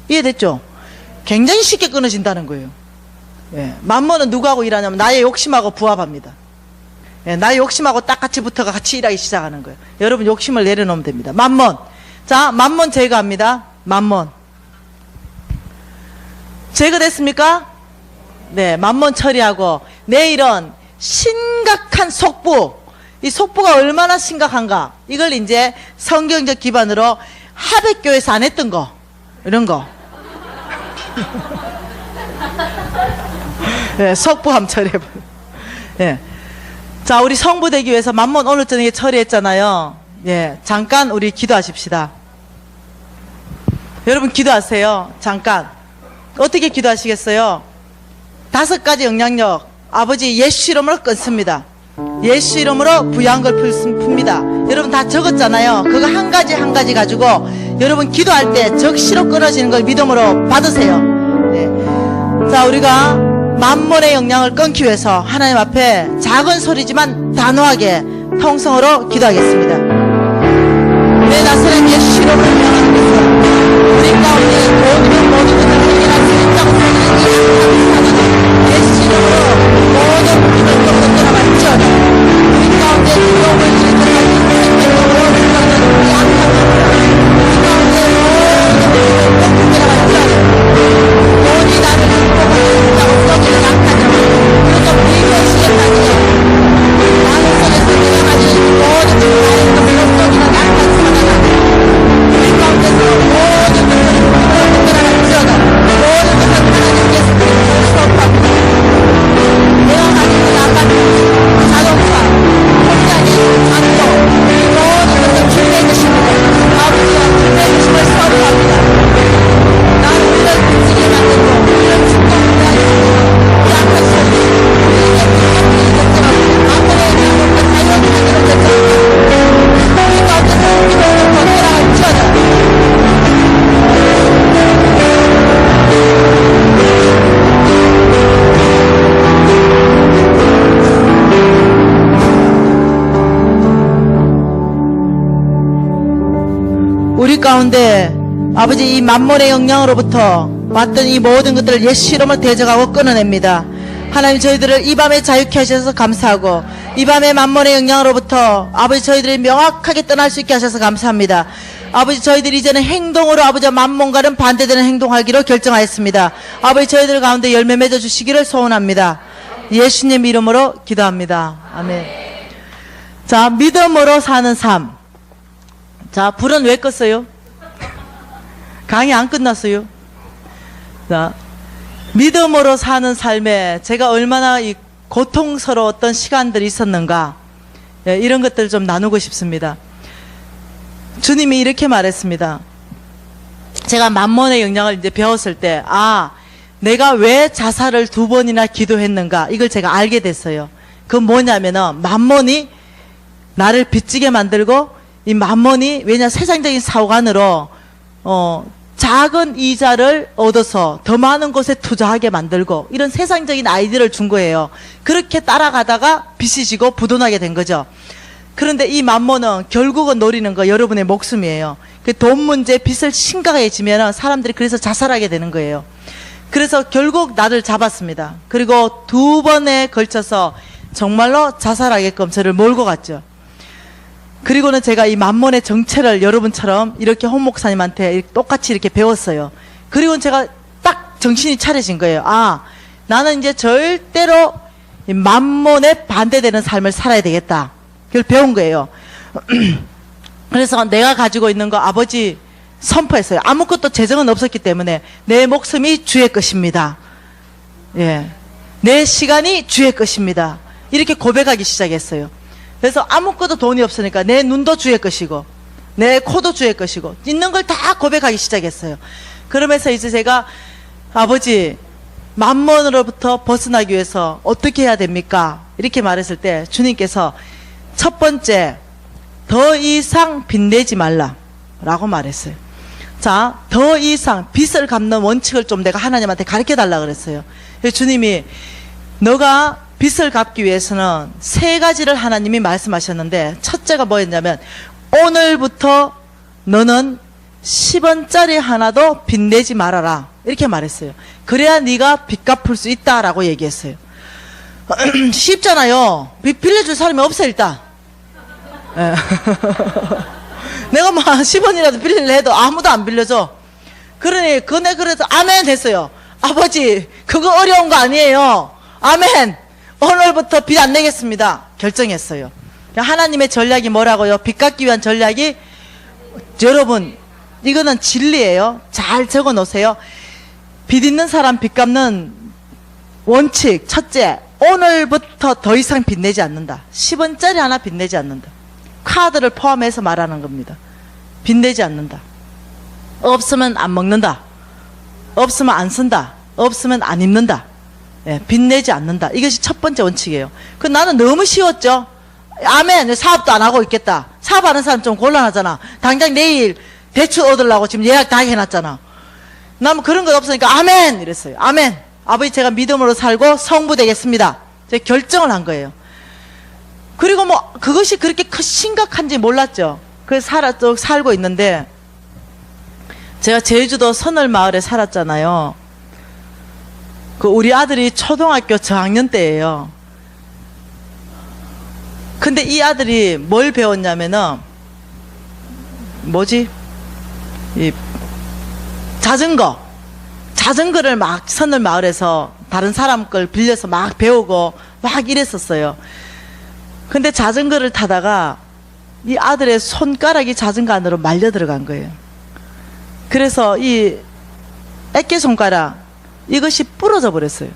이해됐죠? 굉장히 쉽게 끊어진다는 거예요. 예. 만몬은 누구하고 일하냐면 나의 욕심하고 부합합니다. 예, 나의 욕심하고 딱 같이 붙어가 같이 일하기 시작하는 거예요. 여러분 욕심을 내려놓으면 됩니다. 만몬. 자, 만몬 제거합니다. 만몬. 제거됐습니까? 네, 만몬 처리하고 내일은 심각한 속부. 이 속부가 얼마나 심각한가? 이걸 이제 성경적 기반으로 하백교에서 안 했던 거. 이런 거. 네, 속부 한번 처리해봐요. 네. 자, 우리 성부되기 위해서 만몬 오늘 저녁에 처리했잖아요. 예, 잠깐 우리 기도하십시다. 여러분 기도하세요. 잠깐. 어떻게 기도하시겠어요? 5가지 영향력 아버지 예수 이름으로 끊습니다. 예수 이름으로 부유한 걸 풉니다. 여러분 다 적었잖아요. 그거 한 가지 한 가지 가지고 여러분 기도할 때 적시로 끊어지는 걸 믿음으로 받으세요. 네. 자, 우리가 만몬의 영향을 끊기 위해서 하나님 앞에 작은 소리지만 단호하게 통성으로 기도하겠습니다. 내 나사렛 예수 이름으로 명하는 것은 우리 가운데 모든 것을 해결할 수 있다고 생각하는 예수 이름으로 모든 믿음을 끊어라 말지어다. 우리 가운데 두려움을 질투할 수 있는 생명으로 생각하는 약한 자들, 우리 가운데 모든 믿음을 끊어라 말지어다. 돈이 나를 축복할 수 있다고 생각하는 약한 자들, 그래서 비교시겠다니 나는 속에서 내가 가진 모든 나의 것을 속이는 약한 사람아, 우리 가운데서 모든 것을 끊어라 말지어다. 모든 것은 하나님께서 볼 수 없답니다. 내가 가진 약한 자동차, 혼자니, 장도, 이 모든 것을 주님의 것입니다. 아버지와 주님의 것임을 선포합니다. 나는 우리를 빚지게 만들고 우리를 축복하게 하시고 약한 소리, 우리에게 불평등이 것처럼 만물의 영향력과 자유한 하늘을 결정합니다. 우리 가운데서 기도를 건너라 할지어다. 우리 가운데 아버지 이 만몬의 영향으로부터 왔던 이 모든 것들을 예수 이름으로 대적하고 끊어냅니다. 하나님 저희들을 이 밤에 자유케 하셔서 감사하고 이 밤에 만몬의 영향으로부터 아버지 저희들이 명확하게 떠날 수 있게 하셔서 감사합니다. 아버지 저희들이 이제는 행동으로 아버지 만몬과는 반대되는 행동하기로 결정하였습니다. 아버지 저희들 가운데 열매 맺어 주시기를 소원합니다. 예수님 이름으로 기도합니다. 아멘. 자, 믿음으로 사는 삶. 자, 불은 왜 껐어요? 강의 안 끝났어요. 자, 믿음으로 사는 삶에 제가 얼마나 이 고통스러웠던 시간들이 있었는가, 예, 이런 것들을 좀 나누고 싶습니다. 주님이 이렇게 말했습니다. 제가 만몬의 영향을 이제 배웠을 때, 내가 왜 자살을 2번이나 기도했는가, 이걸 제가 알게 됐어요. 그건 뭐냐면은, 만몬이 나를 빚지게 만들고, 이 만몬이 왜냐 세상적인 사고관으로 작은 이자를 얻어서 더 많은 곳에 투자하게 만들고 이런 세상적인 아이디어를 준 거예요. 그렇게 따라가다가 빚이 지고 부도나게 된 거죠. 그런데 이 만몬은 결국은 노리는 거 여러분의 목숨이에요. 그 돈 문제, 빚을 심각하게 지면 사람들이 그래서 자살하게 되는 거예요. 그래서 결국 나를 잡았습니다. 그리고 2번에 걸쳐서 정말로 자살하게끔 저를 몰고 갔죠. 그리고는 제가 이 만몬의 정체를 여러분처럼 이렇게 홍 목사님한테 똑같이 이렇게 배웠어요. 그리고는 제가 딱 정신이 차려진 거예요. 나는 이제 절대로 이 만몬에 반대되는 삶을 살아야 되겠다. 그걸 배운 거예요. 그래서 내가 가지고 있는 거 아버지 선포했어요. 아무것도 재정은 없었기 때문에 내 목숨이 주의 것입니다. 예, 내 시간이 주의 것입니다. 이렇게 고백하기 시작했어요. 그래서 아무것도 돈이 없으니까 내 눈도 주의 것이고 내 코도 주의 것이고 있는 걸 다 고백하기 시작했어요. 그러면서 이제 제가 아버지 만몬으로부터 벗어나기 위해서 어떻게 해야 됩니까? 이렇게 말했을 때 주님께서 첫 번째, 더 이상 빚내지 말라 라고 말했어요. 자, 더 이상 빚을 갚는 원칙을 좀 내가 하나님한테 가르쳐 달라 그랬어요. 그래서 주님이 너가 빚을 갚기 위해서는 3가지를 하나님이 말씀하셨는데, 첫째가 뭐였냐면 오늘부터 너는 10원짜리 하나도 빚내지 말아라 이렇게 말했어요. 그래야 네가 빚 갚을 수 있다라고 얘기했어요. 쉽잖아요. 빚 빌려줄 사람이 없어 일단. 예. 내가 뭐 10원이라도 빌리려 해도 아무도 안 빌려줘. 그러니 그네 그래서 아멘 됐어요. 아버지 그거 어려운 거 아니에요. 아멘. 오늘부터 빚 안 내겠습니다. 결정했어요. 하나님의 전략이 뭐라고요? 빚 갚기 위한 전략이, 여러분 이거는 진리예요. 잘 적어 놓으세요. 빚 있는 사람 빚 갚는 원칙, 첫째, 오늘부터 더 이상 빚내지 않는다. 10원짜리 하나 빚내지 않는다. 카드를 포함해서 말하는 겁니다. 빚내지 않는다. 없으면 안 먹는다. 없으면 안 쓴다. 없으면 안 입는다. 예, 빚내지 않는다. 이것이 첫 번째 원칙이에요. 그 나는 너무 쉬웠죠. 아멘. 사업도 안 하고 있겠다. 사업하는 사람 좀 곤란하잖아. 당장 내일 대출 얻으려고 지금 예약 다 해놨잖아. 나는 그런 것 없으니까 아멘 이랬어요. 아멘. 아버지 제가 믿음으로 살고 성부 되겠습니다. 제가 결정을 한 거예요. 그리고 뭐 그것이 그렇게 심각한지 몰랐죠. 그래서 살고 있는데 제가 제주도 선을마을에 살았잖아요. 그 우리 아들이 초등학교 저학년 때예요. 근데 이 아들이 뭘 배웠냐면은 이 자전거를 막 선을마을에서 다른 사람 걸 빌려서 막 배우고 막 이랬었어요. 근데 자전거를 타다가 이 아들의 손가락이 자전거 안으로 말려 들어간 거예요. 그래서 이 애기 손가락 이것이 부러져 버렸어요.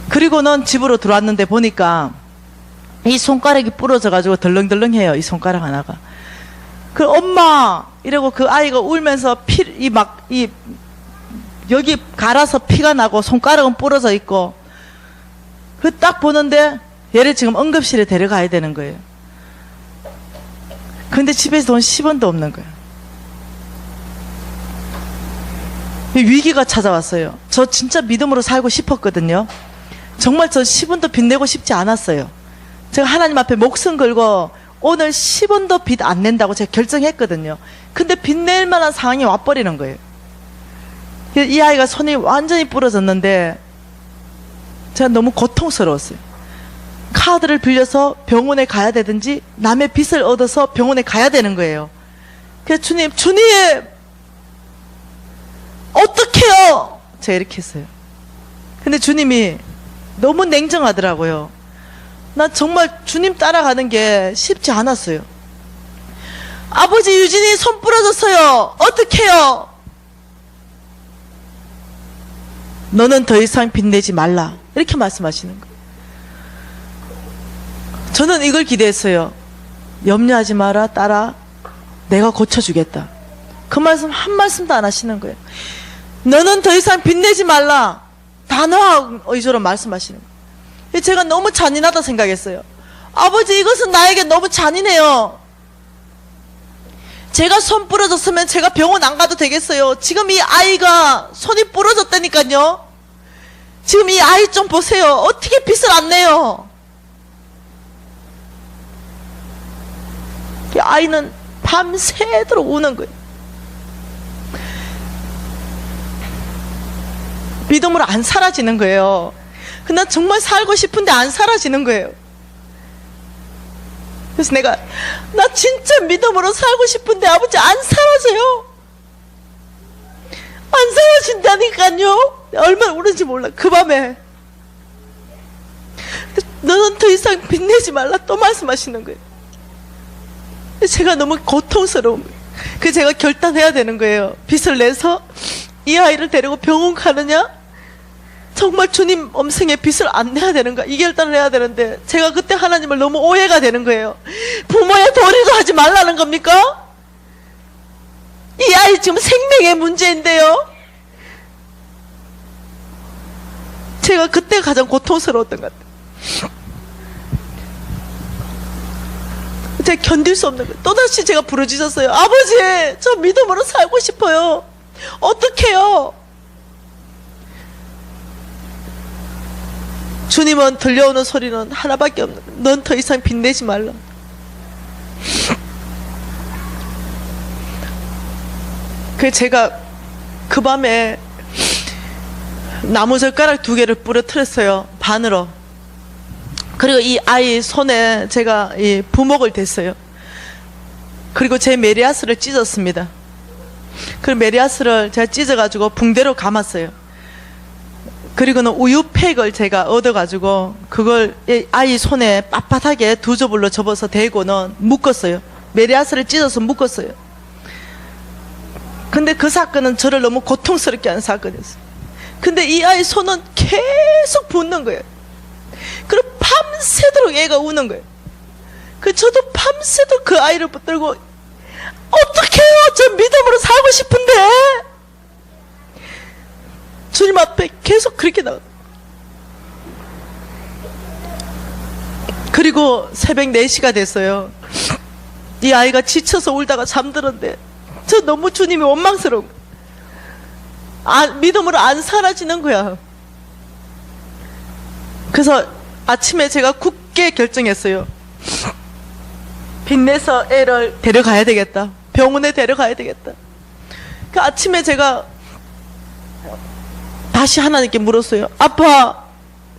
그리고는 집으로 들어왔는데 보니까 이 손가락이 부러져 가지고 덜렁덜렁해요. 이 손가락 하나가. 그 엄마 이러고 그 아이가 울면서 여기 갈아서 피가 나고 손가락은 부러져 있고 그 딱 보는데 얘를 지금 응급실에 데려가야 되는 거예요. 근데 집에서 돈 10원도 없는 거예요. 위기가 찾아왔어요. 저 진짜 믿음으로 살고 싶었거든요. 정말 저 10원도 빚내고 싶지 않았어요. 제가 하나님 앞에 목숨 걸고 오늘 10원도 빚 안 낸다고 제가 결정했거든요. 근데 빚낼 만한 상황이 와버리는 거예요. 이 아이가 손이 완전히 부러졌는데 제가 너무 고통스러웠어요. 카드를 빌려서 병원에 가야 되든지 남의 빚을 얻어서 병원에 가야 되는 거예요. 그래서 주님 어떡해요? 제가 이렇게 했어요. 근데 주님이 너무 냉정하더라고요. 난 정말 주님 따라가는 게 쉽지 않았어요. 아버지 유진이 손 부러졌어요. 어떡해요? 너는 더 이상 빚내지 말라. 이렇게 말씀하시는 거예요. 저는 이걸 기대했어요. 염려하지 마라 딸아. 내가 고쳐주겠다. 그 말씀 한 말씀도 안 하시는 거예요. 너는 더 이상 빚내지 말라. 단호한 의조로 말씀하시는 거예요. 제가 너무 잔인하다 생각했어요. 아버지 이것은 나에게 너무 잔인해요. 제가 손 부러졌으면 제가 병원 안 가도 되겠어요. 지금 이 아이가 손이 부러졌다니까요. 지금 이 아이 좀 보세요. 어떻게 빚을 안 내요? 이 아이는 밤새도록 우는 거예요. 믿음으로 안 사라지는 거예요. 난 정말 살고 싶은데 안 사라지는 거예요. 그래서 나 진짜 믿음으로 살고 싶은데 아버지 안 사라져요. 안 사라진다니까요. 얼마나 우는지 몰라. 그 밤에 너는 더 이상 빚내지 말라 또 말씀하시는 거예요. 제가 너무 고통스러운 거예요. 그래서 제가 결단해야 되는 거예요. 빚을 내서 이 아이를 데리고 병원 가느냐, 정말 주님 엄생에 빚을 안 내야 되는가, 이 결단을 해야 되는데 제가 그때 하나님을 너무 오해가 되는 거예요. 부모의 도리도 하지 말라는 겁니까? 이 아이 지금 생명의 문제인데요. 제가 그때 가장 고통스러웠던 것 같아요. 제가 견딜 수 없는 거예요. 또다시 제가 부르짖었어요. 아버지, 저 믿음으로 살고 싶어요. 어떡해요? 주님은 들려오는 소리는 하나밖에 없는 거예요. 넌 더 이상 빚내지 말라. 그래서 제가 그 밤에 나무젓가락 2개를 부러뜨렸어요. 반으로. 그리고 이 아이 손에 제가 이 부목을 댔어요. 그리고 제 메리아스를 찢었습니다. 그 메리아스를 제가 찢어가지고 붕대로 감았어요. 그리고는 우유팩을 제가 얻어가지고 그걸 아이 손에 빳빳하게 2조블로 접어서 대고는 묶었어요. 메리아스를 찢어서 묶었어요. 근데 그 사건은 저를 너무 고통스럽게 하는 사건이었어요. 근데 이 아이 손은 계속 붓는 거예요. 그리고 밤새도록 애가 우는 거예요. 저도 밤새도록 그 아이를 붙들고 어떡해요? 저 믿음으로 살고 싶은데. 주님 앞에 계속 그렇게 나가. 그리고 새벽 4시가 됐어요. 이 아이가 지쳐서 울다가 잠들었는데 저 너무 주님이 원망스러운 거야. 믿음으로 안 사라지는 거야. 그래서 아침에 제가 굳게 결정했어요. 빚내서 애를 데려가야 되겠다. 병원에 데려가야 되겠다. 그 아침에 제가 다시 하나님께 물었어요. 아빠,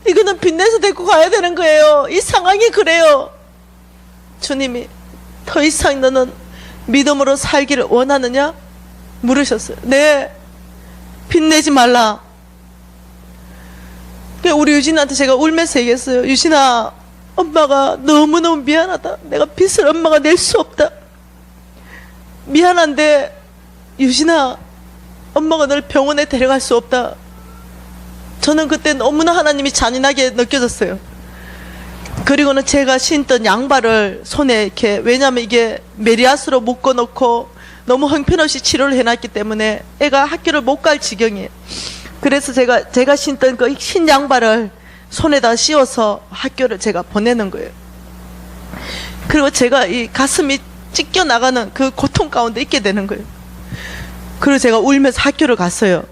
이거는 빚내서 데리고 가야 되는 거예요. 이 상황이 그래요. 주님이 더 이상 너는 믿음으로 살기를 원하느냐? 물으셨어요. 네. 빚내지 말라. 우리 유진한테 제가 울면서 얘기했어요. 유진아, 엄마가 너무너무 미안하다. 내가 빚을 엄마가 낼 수 없다. 미안한데 유진아, 엄마가 널 병원에 데려갈 수 없다. 저는 그때 너무나 하나님이 잔인하게 느껴졌어요. 그리고는 제가 신던 양발을 손에 이렇게, 왜냐면 이게 메리아스로 묶어놓고 너무 형편없이 치료를 해놨기 때문에 애가 학교를 못 갈 지경이에요. 그래서 제가 신던 그 흰 양발을 손에다 씌워서 학교를 제가 보내는 거예요. 그리고 제가 이 가슴이 찢겨 나가는 그 고통 가운데 있게 되는 거예요. 그리고 제가 울면서 학교를 갔어요.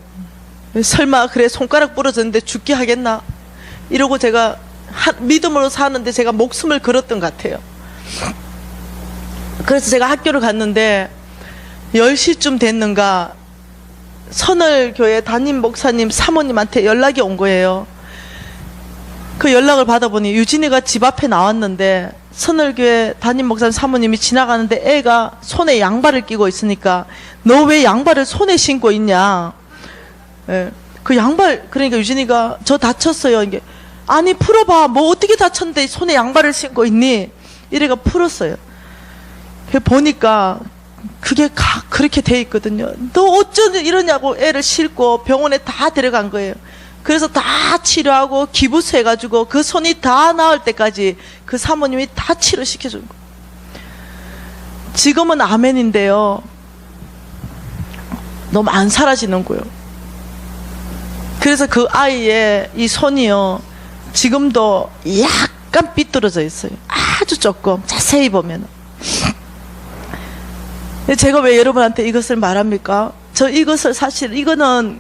설마 그래 손가락 부러졌는데 죽게 하겠나 이러고 제가 믿음으로 사는데 제가 목숨을 걸었던 것 같아요. 그래서 제가 학교를 갔는데 10시쯤 됐는가 선을교회 담임 목사님 사모님한테 연락이 온 거예요. 그 연락을 받아보니 유진이가 집 앞에 나왔는데 선을교회 담임 목사님 사모님이 지나가는데 애가 손에 양발을 끼고 있으니까 너 왜 양발을 손에 신고 있냐. 예. 그 양발, 그러니까 유진이가 저 다쳤어요. 이게 아니 풀어봐. 뭐 어떻게 다쳤는데 손에 양발을 신고 있니? 이래가 풀었어요. 보니까 그게 그렇게 돼 있거든요. 너 어쩌 이러냐고 애를 싣고 병원에 다 데려간 거예요. 그래서 다 치료하고 기부스 해가지고 그 손이 다 나을 때까지 그 사모님이 다 치료시켜준 거예요. 지금은 아멘인데요. 너무 안 사라지는 거예요. 그래서 그 아이의 이 손이요, 지금도 약간 삐뚤어져 있어요. 아주 조금 자세히 보면. 제가 왜 여러분한테 이것을 말합니까? 저 이것을 사실 이거는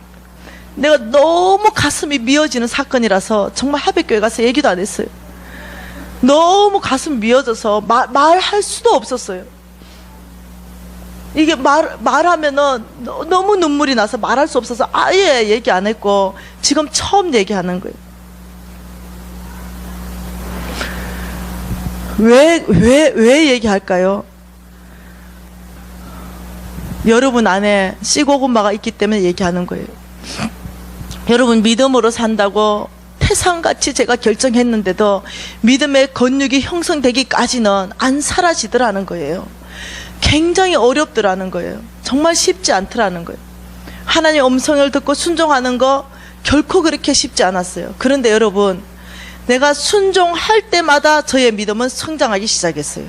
내가 너무 가슴이 미어지는 사건이라서 정말 하백교회 가서 얘기도 안 했어요. 너무 가슴이 미어져서 말할 수도 없었어요. 이게 말하면은 너무 눈물이 나서 말할 수 없어서 아예 얘기 안 했고 지금 처음 얘기하는 거예요. 왜 얘기할까요? 여러분 안에 씨고구마가 있기 때문에 얘기하는 거예요. 여러분 믿음으로 산다고 태산같이 제가 결정했는데도 믿음의 건육이 형성되기까지는 안 사라지더라는 거예요. 굉장히 어렵더라는 거예요. 정말 쉽지 않더라는 거예요. 하나님의 음성을 듣고 순종하는 거 결코 그렇게 쉽지 않았어요. 그런데 여러분, 내가 순종할 때마다 저의 믿음은 성장하기 시작했어요.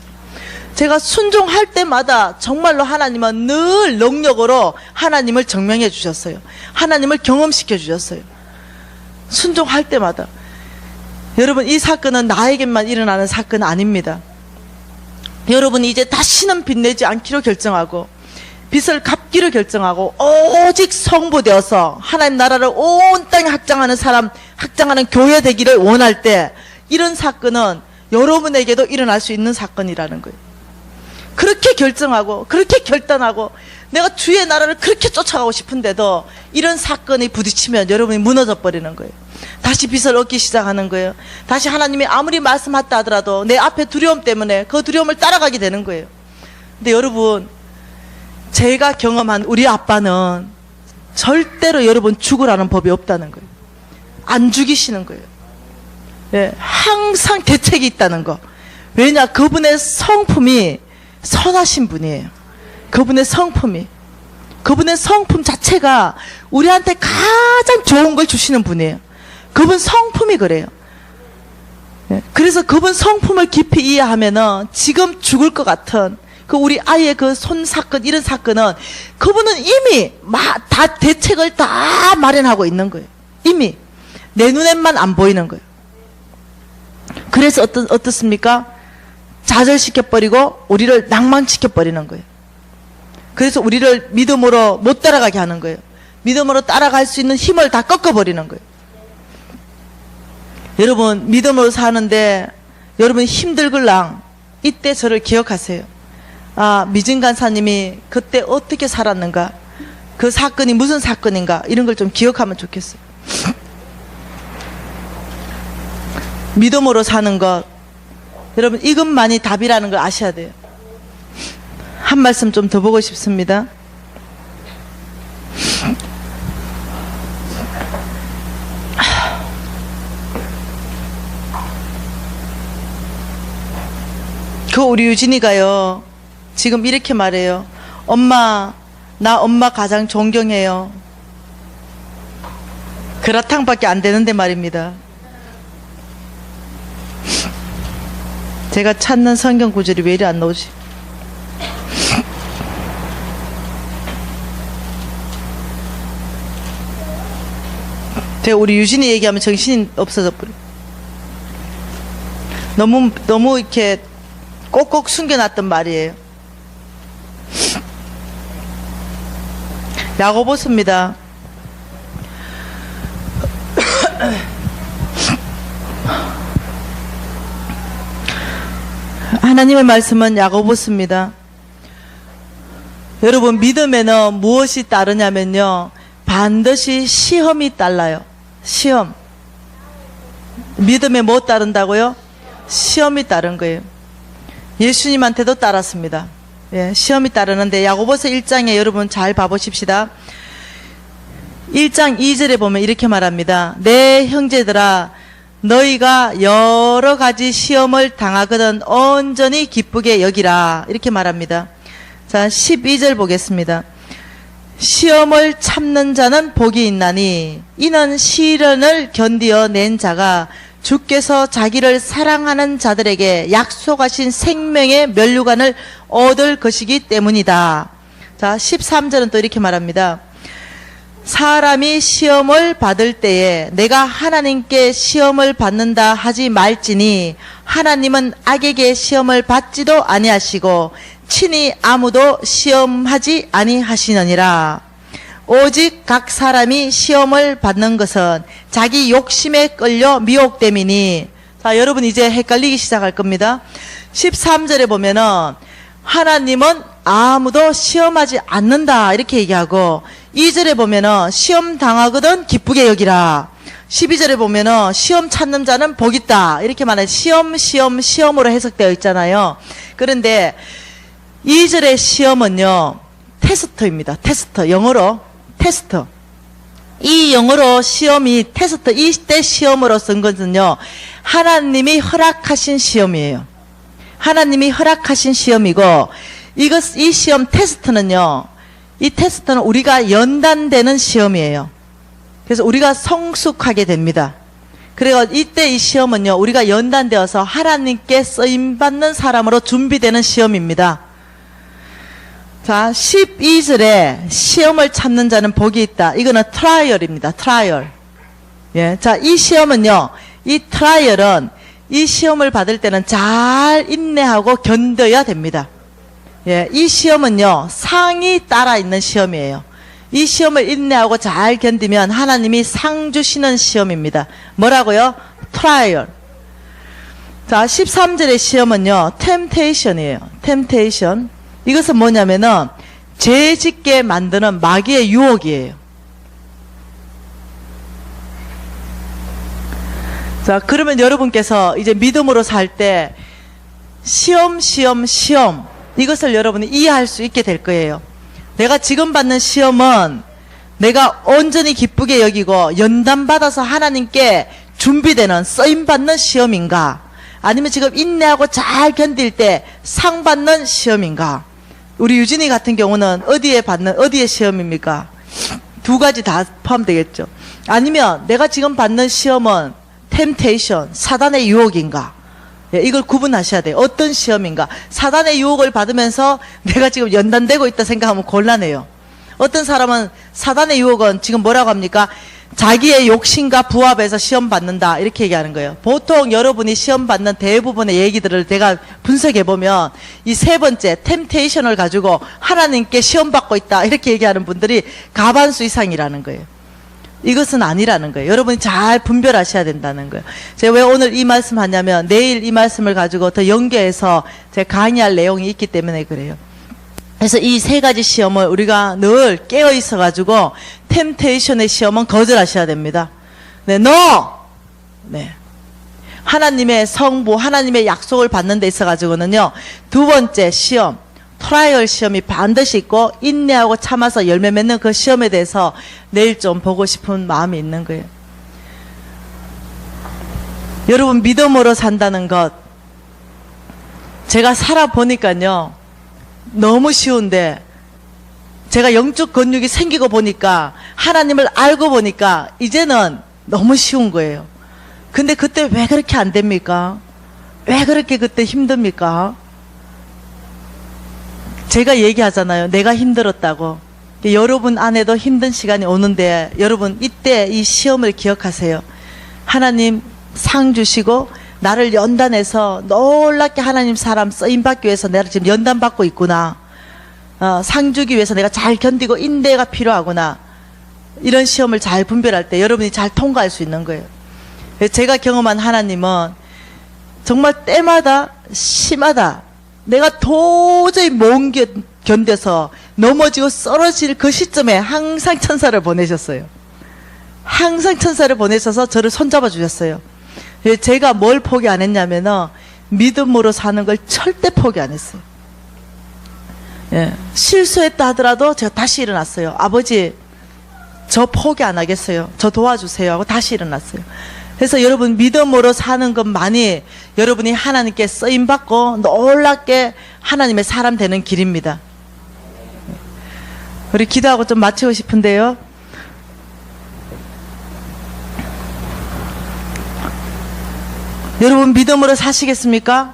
제가 순종할 때마다 정말로 하나님은 늘 능력으로 하나님을 증명해 주셨어요. 하나님을 경험시켜 주셨어요. 순종할 때마다. 여러분, 이 사건은 나에게만 일어나는 사건은 아닙니다. 여러분이 이제 다시는 빚내지 않기로 결정하고 빚을 갚기로 결정하고 오직 성부되어서 하나님 나라를 온 땅에 확장하는 사람, 확장하는 교회 되기를 원할 때 이런 사건은 여러분에게도 일어날 수 있는 사건이라는 거예요. 그렇게 결정하고 그렇게 결단하고 내가 주의 나라를 그렇게 쫓아가고 싶은데도 이런 사건이 부딪히면 여러분이 무너져 버리는 거예요. 다시 빚을 얻기 시작하는 거예요. 다시 하나님이 아무리 말씀했다 하더라도 내 앞에 두려움 때문에 그 두려움을 따라가게 되는 거예요. 근데 여러분, 제가 경험한 우리 아빠는 절대로 여러분 죽으라는 법이 없다는 거예요. 안 죽이시는 거예요. 네, 항상 대책이 있다는 거. 왜냐? 그분의 성품이 선하신 분이에요. 그분의 성품이 그분의 성품 자체가 우리한테 가장 좋은 걸 주시는 분이에요. 그분 성품이 그래요. 그래서 그분 성품을 깊이 이해하면은 지금 죽을 것 같은 그 우리 아이의 그 손 사건, 이런 사건은 그분은 이미 다 대책을 다 마련하고 있는 거예요. 이미 내 눈에만 안 보이는 거예요. 그래서 어떻습니까? 좌절시켜버리고 우리를 낭만시켜버리는 거예요. 그래서 우리를 믿음으로 못 따라가게 하는 거예요. 믿음으로 따라갈 수 있는 힘을 다 꺾어버리는 거예요. 여러분, 믿음으로 사는데 여러분 힘들걸랑 이때 저를 기억하세요. 아, 미진 간사님이 그때 어떻게 살았는가, 그 사건이 무슨 사건인가, 이런 걸 좀 기억하면 좋겠어요. 믿음으로 사는 것, 여러분 이것만이 답이라는 걸 아셔야 돼요. 한 말씀 좀 더 보고 싶습니다. 그 우리 유진이가요, 지금 이렇게 말해요. 엄마, 나 엄마 가장 존경해요. 그라탕밖에 안 되는데 말입니다. 제가 찾는 성경 구절이 왜 이리 안 나오지? 제가 우리 유진이 얘기하면 정신이 없어져 버려. 너무 이렇게 꼭꼭 숨겨놨던 말이에요. 야고보서입니다. 하나님의 말씀은 야고보서입니다. 여러분, 믿음에는 무엇이 따르냐면요, 반드시 시험이 따라요. 시험. 믿음에 뭐 따른다고요? 시험이 따른 거예요. 예수님한테도 따랐습니다. 예, 시험이 따르는데 야고보서 1장에 여러분 잘 봐보십시다. 1장 2절에 보면 이렇게 말합니다. 내 형제들아, 너희가 여러 가지 시험을 당하거든 온전히 기쁘게 여기라, 이렇게 말합니다. 자, 12절 보겠습니다. 시험을 참는 자는 복이 있나니 이는 시련을 견디어 낸 자가 주께서 자기를 사랑하는 자들에게 약속하신 생명의 면류관을 얻을 것이기 때문이다. 자, 13절은 또 이렇게 말합니다. 사람이 시험을 받을 때에 내가 하나님께 시험을 받는다 하지 말지니 하나님은 악에게 시험을 받지도 아니하시고 친히 아무도 시험하지 아니하시느니라. 오직 각 사람이 시험을 받는 것은 자기 욕심에 끌려 미혹됨이니. 자, 여러분 이제 헷갈리기 시작할 겁니다. 13절에 보면은 하나님은 아무도 시험하지 않는다, 이렇게 얘기하고, 2절에 보면은 시험 당하거든 기쁘게 여기라. 12절에 보면은 시험 찾는 자는 복 있다, 이렇게 말해요. 시험으로 해석되어 있잖아요. 그런데 2절의 시험은요, 테스트입니다. 테스트. 영어로 테스트. 이 영어로 시험이 테스트, 이때 시험으로 쓴 것은요, 하나님이 허락하신 시험이에요. 하나님이 허락하신 시험이고, 이 시험 테스트는요, 이 테스트는 우리가 연단되는 시험이에요. 그래서 우리가 성숙하게 됩니다. 그리고 이때 이 시험은요, 우리가 연단되어서 하나님께 쓰임받는 사람으로 준비되는 시험입니다. 자, 12절에 시험을 참는 자는 복이 있다. 이거는 트라이얼입니다. 트라이얼. 예. 자, 이 시험은요, 이 트라이얼은 이 시험을 받을 때는 잘 인내하고 견뎌야 됩니다. 예. 이 시험은요, 상이 따라 있는 시험이에요. 이 시험을 인내하고 잘 견디면 하나님이 상 주시는 시험입니다. 뭐라고요? 트라이얼. 자, 13절의 시험은요, 템테이션이에요. 템테이션. 이것은 뭐냐면은 죄 짓게 만드는 마귀의 유혹이에요. 자, 그러면 여러분께서 이제 믿음으로 살 때 시험 이것을 여러분이 이해할 수 있게 될 거예요. 내가 지금 받는 시험은 내가 온전히 기쁘게 여기고 연단받아서 하나님께 준비되는 쓰임받는 시험인가, 아니면 지금 인내하고 잘 견딜 때 상 받는 시험인가. 우리 유진이 같은 경우는 어디에 시험입니까? 두 가지 다 포함되겠죠. 아니면 내가 지금 받는 시험은 템테이션, 사단의 유혹인가? 예, 이걸 구분하셔야 돼요. 어떤 시험인가? 사단의 유혹을 받으면서 내가 지금 연단되고 있다 생각하면 곤란해요. 어떤 사람은 사단의 유혹은 지금 뭐라고 합니까? 자기의 욕심과 부합해서 시험 받는다 이렇게 얘기하는 거예요. 보통 여러분이 시험 받는 대부분의 얘기들을 제가 분석해보면 이 세 번째 템테이션을 가지고 하나님께 시험 받고 있다 이렇게 얘기하는 분들이 가반수 이상이라는 거예요. 이것은 아니라는 거예요. 여러분이 잘 분별하셔야 된다는 거예요. 제가 왜 오늘 이 말씀 하냐면 내일 이 말씀을 가지고 더 연계해서 제가 강의할 내용이 있기 때문에 그래요. 그래서 이 세 가지 시험을 우리가 늘 깨어 있어 가지고 템테이션의 시험은 거절하셔야 됩니다. 네, NO! 네. 하나님의 성부, 하나님의 약속을 받는 데 있어 가지고는요. 두 번째 시험, 트라이얼 시험이 반드시 있고 인내하고 참아서 열매 맺는 그 시험에 대해서 내일 좀 보고 싶은 마음이 있는 거예요. 여러분 믿음으로 산다는 것 제가 살아보니까요. 너무 쉬운데 제가 영적 근육이 생기고 보니까 하나님을 알고 보니까 이제는 너무 쉬운 거예요. 근데 그때 왜 그렇게 안 됩니까? 왜 그렇게 그때 힘듭니까? 제가 얘기하잖아요. 내가 힘들었다고. 여러분 안에도 힘든 시간이 오는데 여러분 이때 이 시험을 기억하세요. 하나님 상 주시고 나를 연단해서 놀랍게 하나님 사람 쓰임받기 위해서 내가 지금 연단받고 있구나. 상 주기 위해서 내가 잘 견디고 인내가 필요하구나. 이런 시험을 잘 분별할 때 여러분이 잘 통과할 수 있는 거예요. 제가 경험한 하나님은 정말 때마다 심하다. 내가 도저히 못 견뎌서 넘어지고 쓰러질 그 시점에 항상 천사를 보내셨어요. 항상 천사를 보내셔서 저를 손잡아 주셨어요. 제가 뭘 포기 안 했냐면은 믿음으로 사는 걸 절대 포기 안 했어요. 예, 실수했다 하더라도 제가 다시 일어났어요. 아버지 저 포기 안 하겠어요. 저 도와주세요 하고 다시 일어났어요. 그래서 여러분 믿음으로 사는 것만이 여러분이 하나님께 쓰임받고 놀랍게 하나님의 사람 되는 길입니다. 우리 기도하고 좀 마치고 싶은데요. 여러분 믿음으로 사시겠습니까?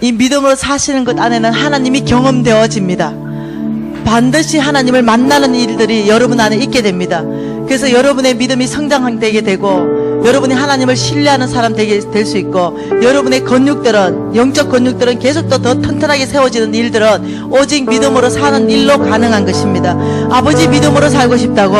이 믿음으로 사시는 것 안에는 하나님이 경험되어집니다. 반드시 하나님을 만나는 일들이 여러분 안에 있게 됩니다. 그래서 여러분의 믿음이 성장되게 되고 여러분이 하나님을 신뢰하는 사람 될 수 있고 여러분의 근육들은 영적 근육들은 계속 더 튼튼하게 세워지는 일들은 오직 믿음으로 사는 일로 가능한 것입니다. 아버지 믿음으로 살고 싶다고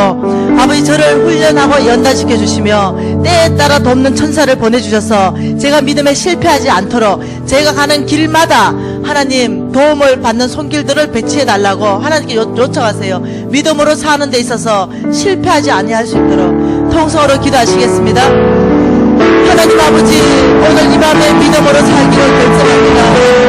아버지 저를 훈련하고 연단시켜 주시며 때에 따라 돕는 천사를 보내주셔서 제가 믿음에 실패하지 않도록 제가 가는 길마다 하나님 도움을 받는 손길들을 배치해 달라고 하나님께 요청하세요. 믿음으로 사는 데 있어서 실패하지 아니할 수 있도록 통성으로 기도하시겠습니다. 하나님 아버지 오늘 이 밤에 믿음으로 살기를 결정합니다.